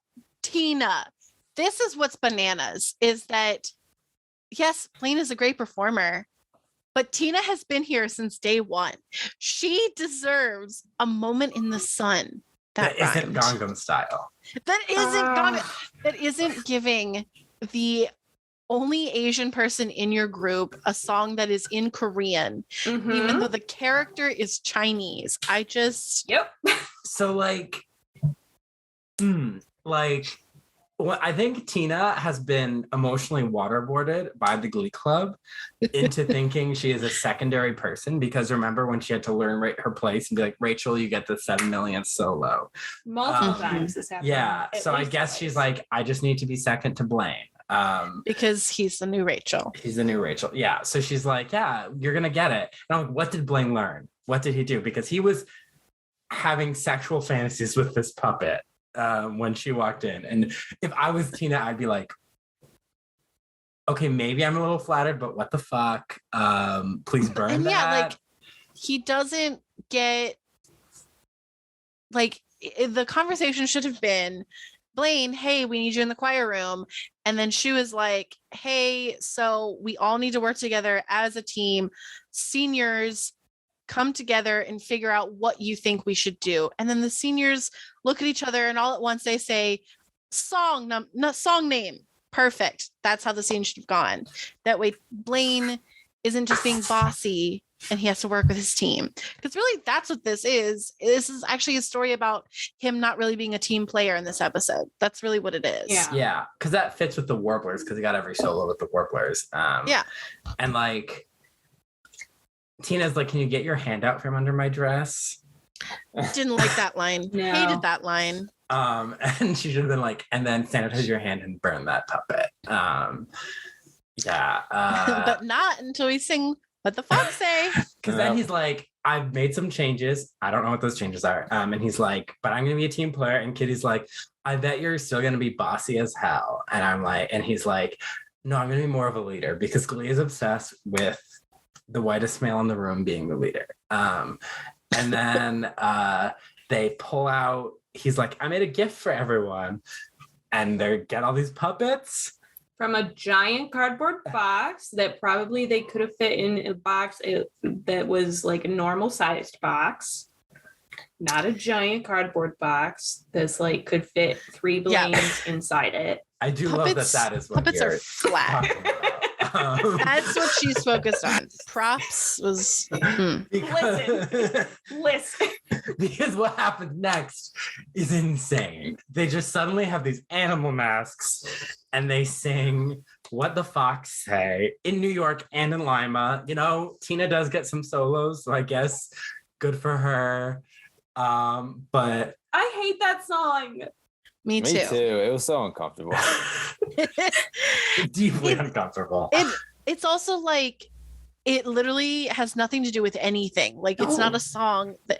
this is what's bananas, is that yes, Blaine is a great performer, but Tina has been here since day one. She deserves a moment in the sun. That isn't Gangnam Style. That isn't giving the only Asian person in your group a song that is in Korean, even though the character is Chinese. Yep. So well, I think Tina has been emotionally waterboarded by the Glee Club into thinking she is a secondary person, because remember when she had to learn her place and be like, Rachel, you get the 7 million solo. Multiple times this happened. Yeah. So I guess she's like, I just need to be second to Blaine. Because he's the new Rachel. He's the new Rachel. Yeah. So she's like, yeah, you're going to get it. And I'm like, what did Blaine learn? What did he do? Because he was having sexual fantasies with this puppet. When she walked in, and if I was Tina, I'd be like, okay, maybe I'm a little flattered, but what the fuck? Please burn and that. Yeah, like he doesn't get, like, the conversation should have been, Blaine, hey, we need you in the choir room. And then she was like, hey, so we all need to work together as a team. Seniors, come together and figure out what you think we should do. And then the seniors look at each other and all at once they say, song name. Perfect. That's how the scene should have gone. That way Blaine isn't just being bossy and he has to work with his team. Because really, that's what this is. This is actually a story about him not really being a team player in this episode. That's really what it is. Yeah, because that fits with the Warblers, because he got every solo with the Warblers. Yeah. And like, Tina's like, can you get your hand out from under my dress? Didn't like that line. No. Hated that line. And she should have been like, and then sanitize your hand and burn that puppet. But not until we sing What the Fox Say. Because then he's like, I've made some changes. I don't know what those changes are. And he's like, but I'm gonna be a team player. And Kitty's like, I bet you're still gonna be bossy as hell. And I'm like, and he's like, no, I'm gonna be more of a leader, because Glee is obsessed with the whitest male in the room being the leader. And then they pull out, he's like, I made a gift for everyone. And they get all these puppets. From a giant cardboard box that probably they could have fit in a box that was like a normal sized box. Not a giant cardboard box that's like could fit 3 balloons inside it. I do love that is what puppets you're are flat. talking about. That's what she's focused on. Props was Listen. Because what happens next is insane. They just suddenly have these animal masks and they sing What the Fox Say in New York and in Lima. You know, Tina does get some solos, so I guess good for her. But I hate that song. Me too. It was so uncomfortable. Deeply uncomfortable. It's also like, it literally has nothing to do with anything. Like, it's not a song that.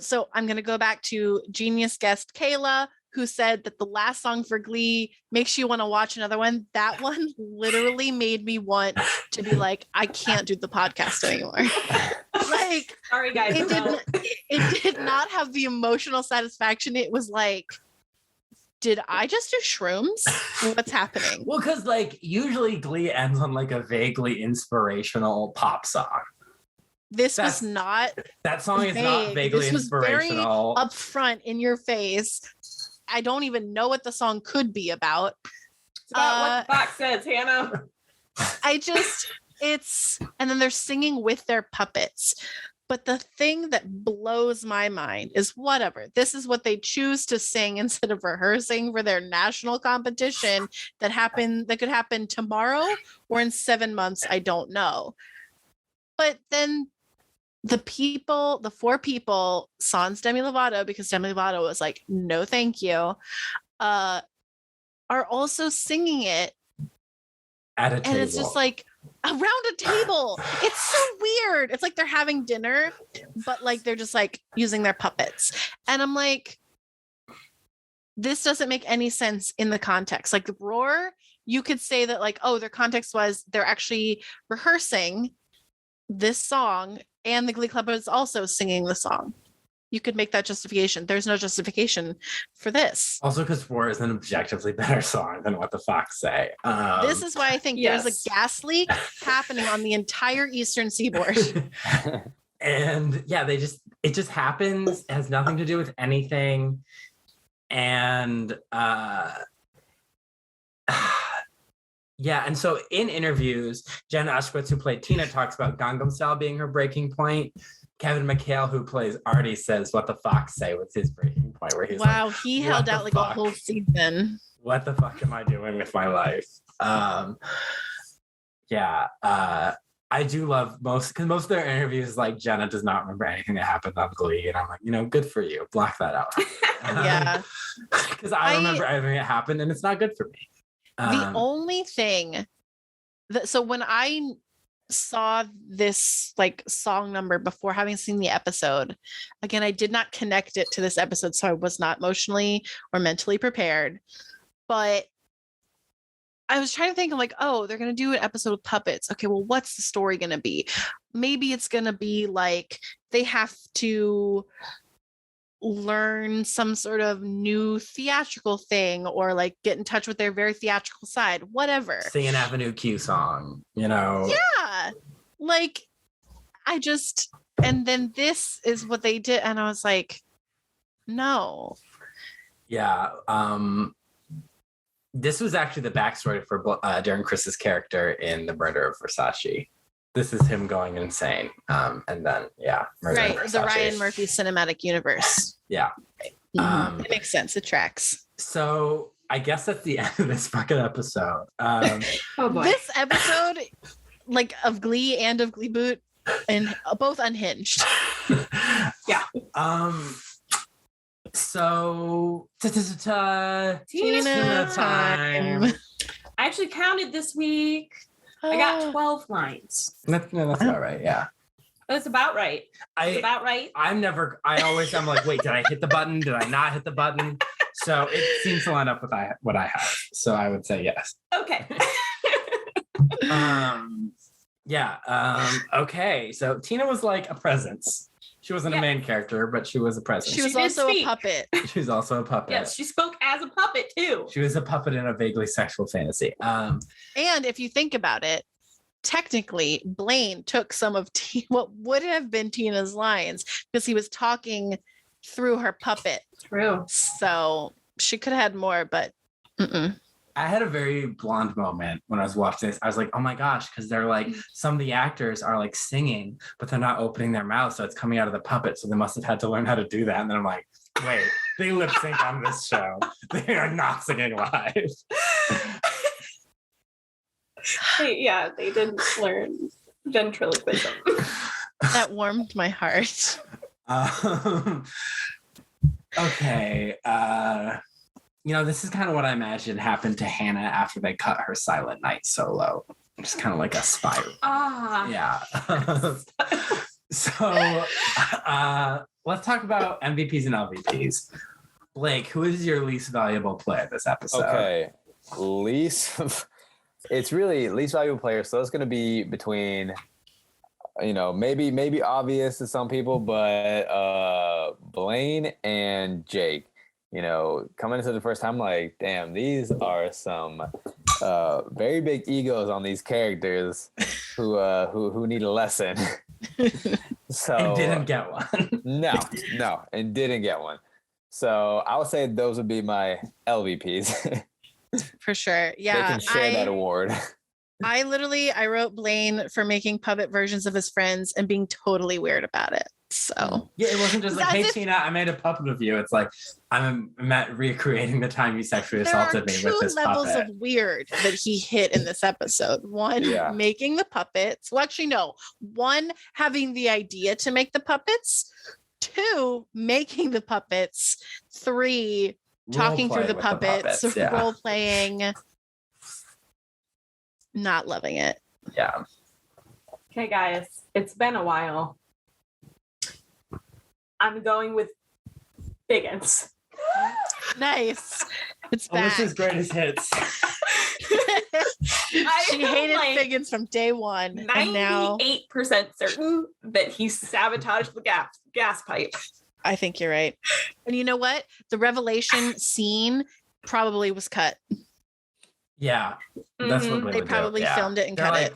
So I'm going to go back to genius guest Kayla, who said that the last song for Glee makes you want to watch another one. That one literally made me want to be like, I can't do the podcast anymore. Like, sorry guys, it did not have the emotional satisfaction. It was like, did I just do shrooms? What's happening? Well, because like usually Glee ends on like a vaguely inspirational pop song. This was not. That song is not vaguely this was inspirational. Very upfront in your face. I don't even know what the song could be about. It's about what the fox says, Hannah. And then they're singing with their puppets. But the thing that blows my mind is whatever. This is what they choose to sing instead of rehearsing for their national competition that could happen tomorrow or in 7 months. I don't know. But then the 4 people, sans Demi Lovato, because Demi Lovato was like, no, thank you, are also singing it. At a table. And it's just like, around a table. It's so weird. It's like they're having dinner, but like they're just like using their puppets. And I'm like, this doesn't make any sense in the context. Like Roar, you could say that like, oh, their context was they're actually rehearsing this song and the Glee Club is also singing the song. You could make that justification. There's no justification for this. Also, because Roar is an objectively better song than What the Fox Say. This is why I think there's a gas leak happening on the entire Eastern Seaboard. And yeah, it just happens. It has nothing to do with anything. And yeah, and so in interviews, Jen Ushkowitz, who played Tina, talks about Gangnam Style being her breaking point. Kevin McHale, who plays Artie, says What the Fox Say was his breaking point, where he's wow, like, he held out like a whole season. What the fuck am I doing with my life? I do love because most of their interviews, like Jenna does not remember anything that happened on Glee, and I'm like, good for you, block that out. Yeah, because I remember everything that happened, and it's not good for me. The only thing so when I saw this like song number before having seen the episode, again, I did not connect it to this episode, so I was not emotionally or mentally prepared. But I was trying to think of like, oh, they're going to do an episode with puppets. Okay, well, what's the story going to be? Maybe it's going to be like they have to learn some sort of new theatrical thing or like get in touch with their very theatrical side, whatever. Sing an Avenue Q song, Yeah. Like and then this is what they did. And I was like, no. Yeah. This was actually the backstory for Darren Criss's character in The Murder of Versace. this is him going insane. And then murder Right, in the Versace. Ryan Murphy cinematic universe. Yeah. It makes sense. It tracks. So I guess that's the end of this fucking episode. Oh boy. This episode, like of Glee and of Gleeboot, and both unhinged. Yeah. So Tina time. I actually counted this week. I got 12 lines. That's about right. Yeah. That's about right. It's about right. I'm like, wait, did I hit the button? Did I not hit the button? So it seems to line up with what I have. So I would say yes. Okay. Okay. So Tina was like a presence. She wasn't a main character, but she was a presence. She was did also speak. a puppet. She was also a puppet. Yes, she spoke as a puppet too. She was a puppet in a vaguely sexual fantasy. And if you think about it, technically, Blaine took some of what would have been Tina's lines because he was talking through her puppet. True. So she could have had more, but I had a very blonde moment when I was watching this. I was like, oh my gosh, because they're like, some of the actors are like singing, but they're not opening their mouth. So it's coming out of the puppet. So they must have had to learn how to do that. And then I'm like, wait, they lip sync on this show. They are not singing live. They didn't learn ventriloquism. that warmed my heart. Okay. This is kind of what I imagine happened to Hannah after they cut her Silent Night solo. Just kind of like a spiral. Yeah. So let's talk about MVPs and LVPs. Blake, who is your least valuable player this episode? Okay. It's really least valuable player. So it's going to be between, maybe obvious to some people, but Blaine and Jake. Coming into the first time, like, damn, these are some very big egos on these characters who need a lesson. So and didn't get one. No, and didn't get one. So I would say those would be my LVPs. For sure. Yeah. They can share that award. I wrote Blaine for making puppet versions of his friends and being totally weird about it. So yeah, it wasn't just like, hey, Tina, I made a puppet of you. It's like, I'm recreating the time you sexually assaulted me with this puppet. There are 2 levels of weird that he hit in this episode. One, making the puppets. Well, actually, no. 1, having the idea to make the puppets. 2, making the puppets. 3, talking through the puppets. Role playing. Not loving it. Yeah. Okay, guys, it's been a while. I'm going with Biggins. Nice. It's back. Alyssa's greatest hits. She hated Biggins from day one. 98% certain that he sabotaged the gas pipe. I think you're right. And you know what? The revelation scene probably was cut. Yeah. That's what they probably filmed it and cut it.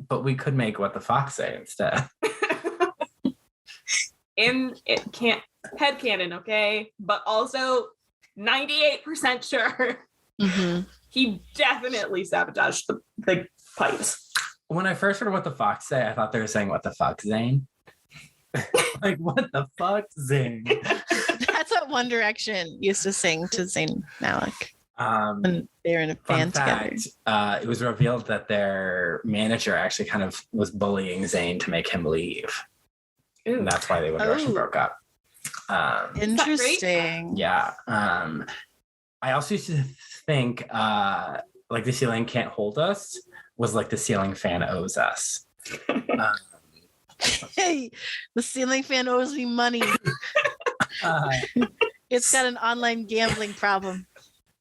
But we could make What the Fox Say instead. And it can't headcanon, okay? But also 98% sure he definitely sabotaged the pipes. When I first heard What the Fox Say, I thought they were saying What the Fuck, Zane? Like, what the fuck, Zane? That's what One Direction used to sing to Zayn Malik. When they were in a band together. It was revealed that their manager actually kind of was bullying Zayn to make him leave. Ooh. And that's why they One Direction broke up. Interesting. Yeah. I also used to think like the ceiling can't hold us was like the ceiling fan owes us. Hey, the ceiling fan owes me money. It's got an online gambling problem.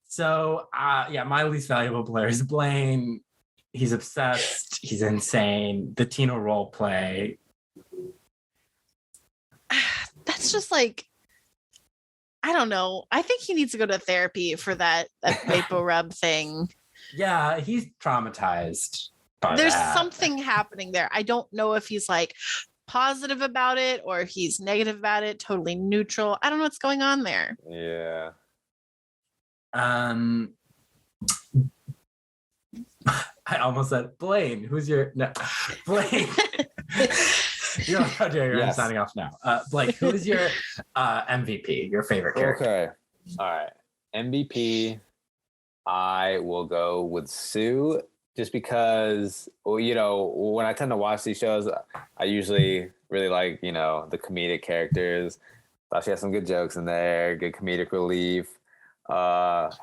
So my least valuable player is Blaine. He's obsessed. He's insane. The Tina role play. That's just like, I don't know. I think he needs to go to therapy for that vapor rub thing. Yeah, he's traumatized. There's something happening there. I don't know if he's like positive about it or if he's negative about it, totally neutral. I don't know what's going on there. Yeah. I almost said Blaine. Who's your no Blaine? You're like, how dare you? I'm Yes. signing off now. Blake, who is your MVP, your favorite character? Okay. All right. MVP, I will go with Sue, just because, well, you know, when I tend to watch these shows, I usually really like, you know, the comedic characters. Thought she had some good jokes in there, good comedic relief.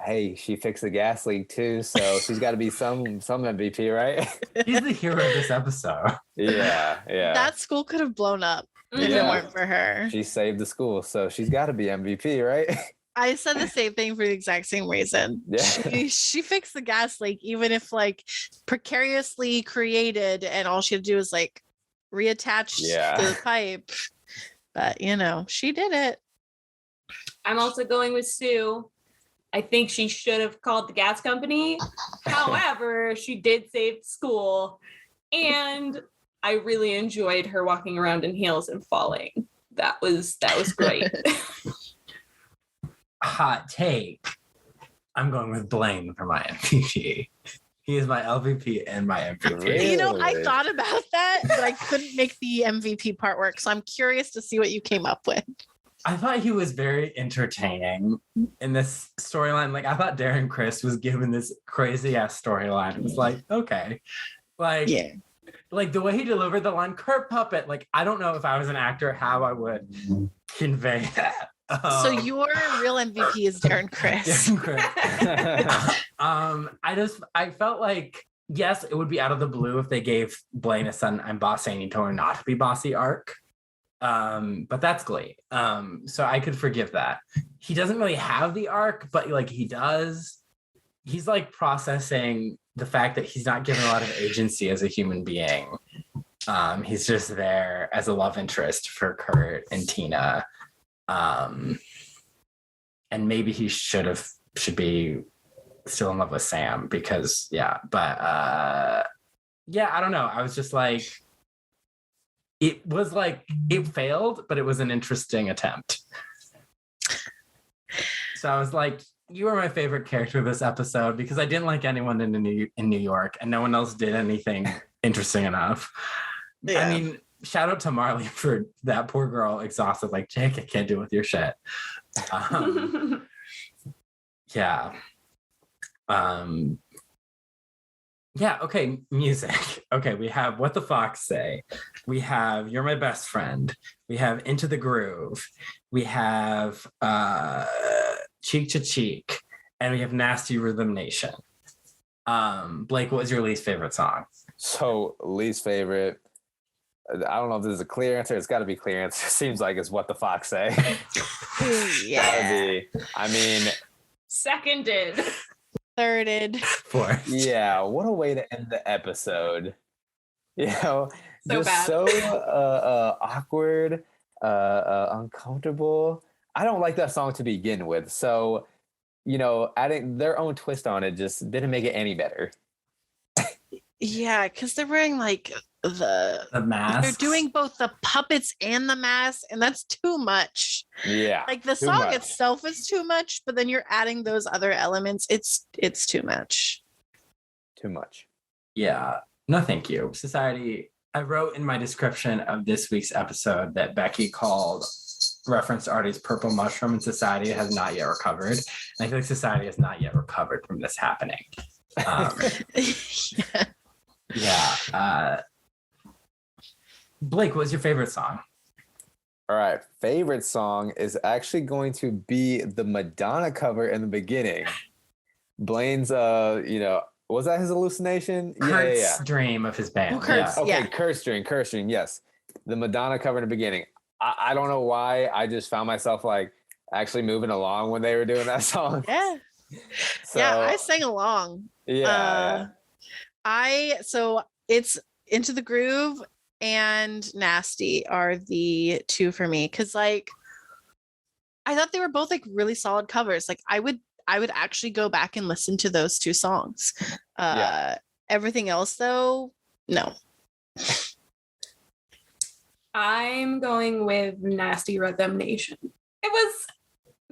Hey, she fixed the gas leak too, so she's got to be some MVP, right? He's the hero of this episode. Yeah. That school could have blown up if it Yeah. weren't for her. She saved the school, so she's got to be MVP, right? I said the same thing for the exact same reason. Yeah. She fixed the gas leak, even if like precariously created, and all she had to do was like reattach the pipe. But you know, she did it. I'm also going with Sue. I think she should have called the gas company. However, she did save the school. And I really enjoyed her walking around in heels and falling. That was great. Hot take. I'm going with Blaine for my MVP. He is my LVP and my MVP. Really? You know, I thought about that, but I couldn't make the MVP part work. So I'm curious to see what you came up with. I thought he was very entertaining in this storyline. Like, I thought Darren Criss was given this crazy ass storyline. It was like, okay. Like, Yeah. Like the way he delivered the line, Kurt Puppet. Like, I don't know if I was an actor, how I would convey that. So your real MVP is Darren Criss. Darren Criss. I felt like, yes, it would be out of the blue if they gave Blaine a sudden I'm bossy, I need to learn not to be bossy arc. But that's Glee. So I could forgive that. He doesn't really have the arc, but like he does. He's like processing the fact that he's not given a lot of agency as a human being. He's just there as a love interest for Kurt and Tina. And maybe he should be still in love with Sam because I don't know. I was just like, it was like it failed, but it was an interesting attempt. So I was like, you were my favorite character of this episode because I didn't like anyone in New York and no one else did anything interesting enough. Yeah. I mean, shout out to Marley for that poor girl exhausted, like, Jake, I can't deal with your shit. Yeah. Yeah, okay, music. Okay, we have What the Fox Say. We have You're My Best Friend. We have Into the Groove. We have Cheek to Cheek. And we have Nasty Rhythm Nation. Blake, what was your least favorite song? So, least favorite, I don't know if this is a clear answer. It's got to be clear answer. It seems like it's What the Fox Say. Yeah. I mean, seconded. Thirded. Fourth. Yeah, what a way to end the episode. You know, So just bad. so awkward, uncomfortable. I don't like that song to begin with. So, you know, adding their own twist on it just didn't make it any better. Yeah, because they're wearing like the mask. They're doing both the puppets and the mask, and that's too much. Yeah. Like the song itself is too much, but then you're adding those other elements. It's too much. Too much. Yeah. No, thank you. Society. I wrote in my description of this week's episode that Becky referenced Artie's purple mushroom, and Society has not yet recovered. And I feel like Society has not yet recovered from this happening. Yeah. Blake, what's your favorite song? All right. Favorite song is actually going to be the Madonna cover in the beginning. Blaine's, was that his hallucination? Kurt's dream of his band. Oh, Kurt's, Okay, Kurt's dream, yes. The Madonna cover in the beginning. I don't know why. I just found myself like actually moving along when they were doing that song. Yeah. So, yeah, I sang along. Yeah. So it's Into the Groove and Nasty are the two for me, because like I thought they were both like really solid covers. Like I would actually go back and listen to those two songs. Everything else though, no. I'm going with Nasty Rhythm Nation. It was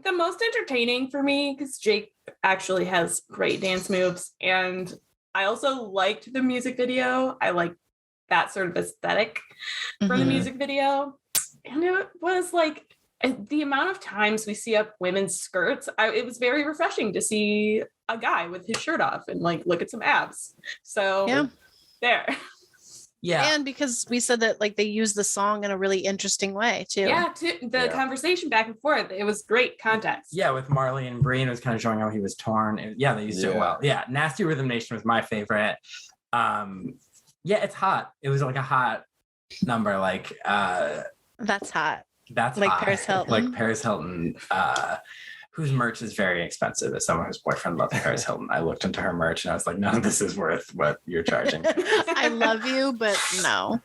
the most entertaining for me because Jake actually has great dance moves, and I also liked the music video. I like that sort of aesthetic for the Mhm. music video. And it was like the amount of times we see up women's skirts, it was very refreshing to see a guy with his shirt off and like look at some abs. So Yeah. there. Yeah. And because we said that like they use the song in a really interesting way too. Yeah, the conversation back and forth, it was great context. Yeah, with Marley and Breen, it was kind of showing how he was torn. They used it well. Yeah, Nasty Rhythm Nation was my favorite. Yeah, it's hot. It was like a hot number. Like That's hot. that's Like hot. Paris Hilton. Like Paris Hilton, whose merch is very expensive. As someone whose boyfriend loves Paris Hilton, I looked into her merch and I was like, none of this is worth what you're charging. I love you, but no.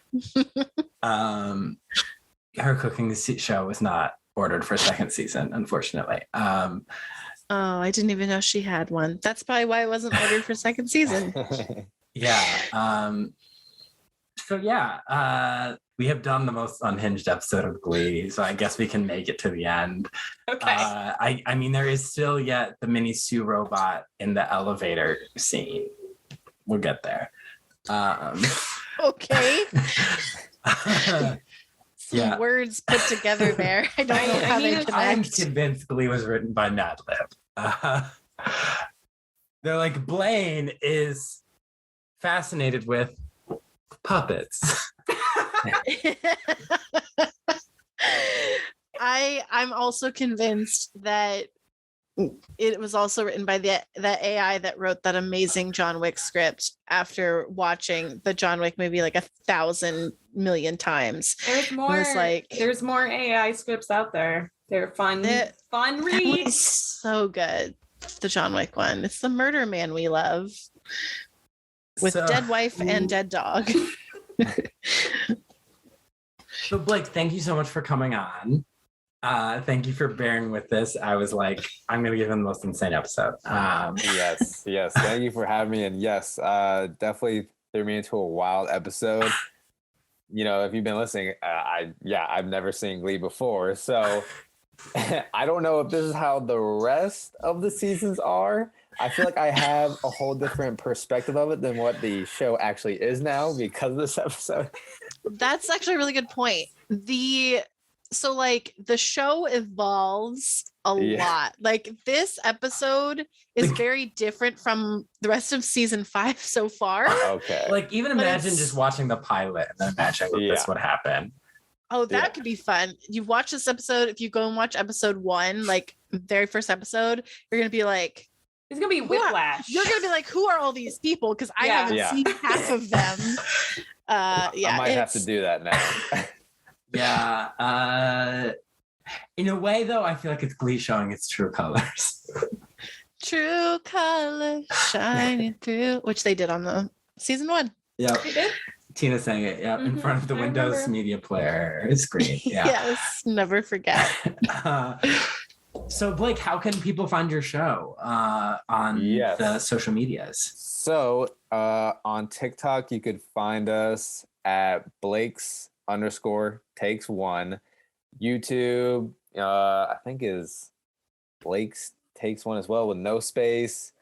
Her cooking show was not ordered for a second season, unfortunately. Oh, I didn't even know she had one. That's probably why it wasn't ordered for second season. Yeah. So yeah, we have done the most unhinged episode of Glee, so I guess we can make it to the end. Okay. I mean, there is still yet the mini Sue robot in the elevator scene. We'll get there. Okay. Yeah. Words put together there. I don't know how they I'm connect. convinced Glee was written by Madlib. They're like, Blaine is fascinated with puppets. I'm also convinced that it was also written by that AI that wrote that amazing John Wick script after watching the John Wick movie like 1,000 million times. There's more. was like- there's more AI scripts out there. They're fun. Fun That read. was so good. The John Wick one. It's the murder man we love with So- dead wife and dead dog. So Blake, thank you so much for coming on. Thank you for bearing with this. I was like, I'm gonna give him the most insane episode. Yes. Thank you for having me. And yes, definitely threw me into a wild episode. You know, if you've been listening, I've never seen Glee before. So I don't know if this is how the rest of the seasons are. I feel like I have a whole different perspective of it than what the show actually is now because of this episode. That's actually a really good point. So like the show evolves a lot. Like this episode is Like- very different from the rest of season 5 so far. Okay. Like, even But imagine it's- just watching the pilot and then imagining this would happen. Oh, that Yeah. could be fun. You watch this episode, if you go and watch episode 1, like very first episode, you're gonna be like, It's gonna be whiplash. you're gonna be like, who are all these people? Because I haven't Yeah. seen half of them. I might have to it's- do that now. Yeah. In a way, though, I feel like it's Glee showing its true colors. True colors shining through, which they did on the season 1. Yeah. You did? Tina sang it. Yeah, in Mhm, front of the I Windows remember. Media Player screen. Yeah. Yes, never forget. So Blake, how can people find your show on Yes. the social medias? So on TikTok, you could find us at Blake's_takes1. YouTube, I think is Blake's Takes One as well with no space.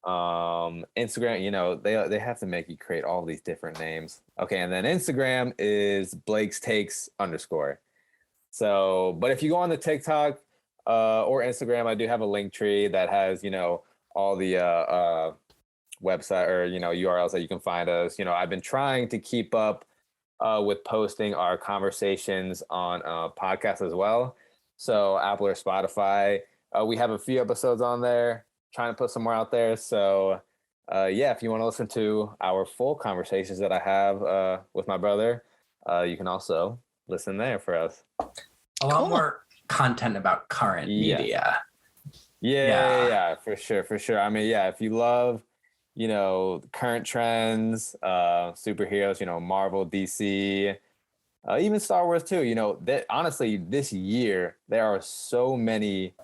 Instagram, you know, they have to make you create all these different names. Okay, and then Instagram is Blake's Takes _. So, but if you go on the TikTok or Instagram, I do have a link tree that has, you know, all the website or, you know, URLs that you can find us. You know, I've been trying to keep up with posting our conversations on podcasts as well. So Apple or Spotify, we have a few episodes on there, trying to put some more out there. So yeah, if you want to listen to our full conversations that I have with my brother, you can also listen there for us. A lot Cool. more content about current Yeah. media. Yeah, for sure. I mean, yeah, if you love, you know, current trends, superheroes, you know, Marvel, DC, even Star Wars too, you know, that honestly, this year, there are so many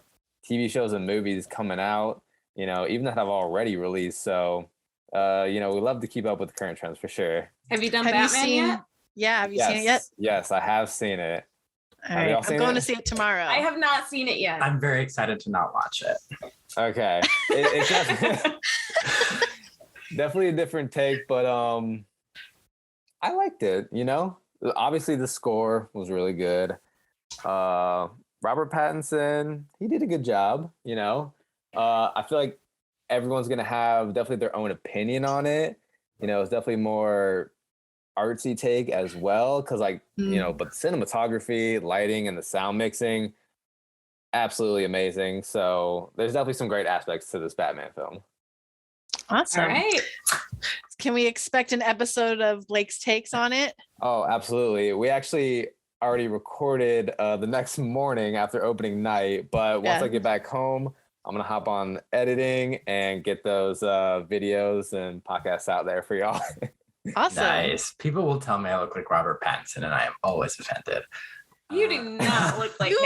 TV shows and movies coming out, you know, even that have already released. So, you know, we love to keep up with current trends for sure. Have you done Have you Batman seen? yet? Yeah, have you seen it yet? Yes, I have seen it. All Have y'all right, seen I'm going it? to see it tomorrow. I have not seen it yet. I'm very excited to not watch it. Okay. It's definitely a different take, but I liked it. Obviously the score was really good. Robert Pattinson, he did a good job. I feel like everyone's gonna have definitely their own opinion on it. It's definitely more artsy take as well, because but cinematography, lighting, and the sound mixing, absolutely amazing. So there's definitely some great aspects to this Batman film. Awesome. All right. Can we expect an episode of Blake's takes on it? Oh, absolutely. We actually already recorded the next morning after opening night, but once I get back home, I'm gonna hop on editing and get those videos and podcasts out there for y'all. Awesome. Nice. People will tell me I look like Robert Pattinson, and I am always offended. You do not look like him.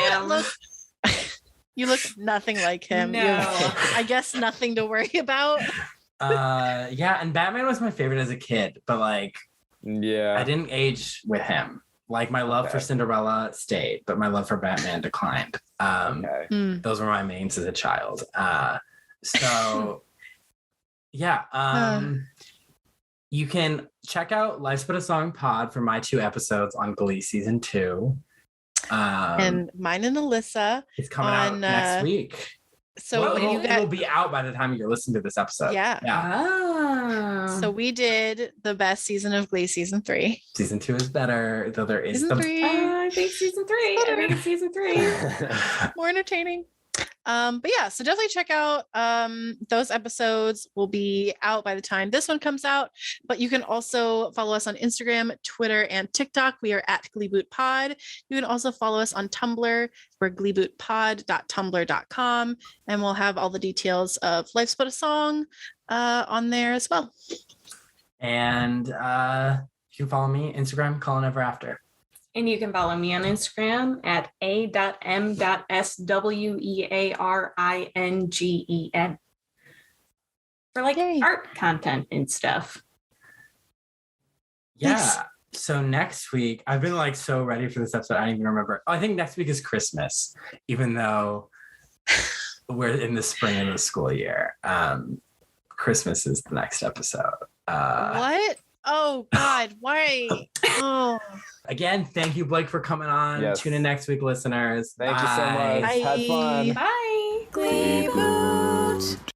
You look nothing like him. No. I guess nothing to worry about. Yeah, and Batman was my favorite as a kid, but I didn't age with him. Like, my love for Cinderella stayed, but my love for Batman declined. Those were my mains as a child. You can check out Life's But a Song Pod for my 2 episodes on Glee season 2. And mine and Allyssa. It's coming out next week. So it will be out by the time you're listening to this episode. Yeah. Oh. So we did the best season of Glee season 3. Season 2 is better, though there is season 3. I think season 3. I think it's season 3. More entertaining. But yeah, so definitely check out those episodes. Will be out by the time this one comes out, but you can also follow us on Instagram, Twitter, and TikTok. We are at Gleeboot Pod. You can also follow us on Tumblr. We're gleebootpod.tumblr.com, and we'll have all the details of Life's But a Song on there as well. And you can follow me Instagram, Cullen Ever After. And you can follow me on Instagram at a.m.swearingen for art content and stuff. Yeah. Thanks. So next week, I've been so ready for this episode. I don't even remember. I think next week is Christmas, even though we're in the spring of the school year. Christmas is the next episode. What? Oh God, why? Oh. Again, thank you, Blake, for coming on. Yes. Tune in next week, listeners. Thank you so much. Bye. Had fun. Bye. Gleeboot.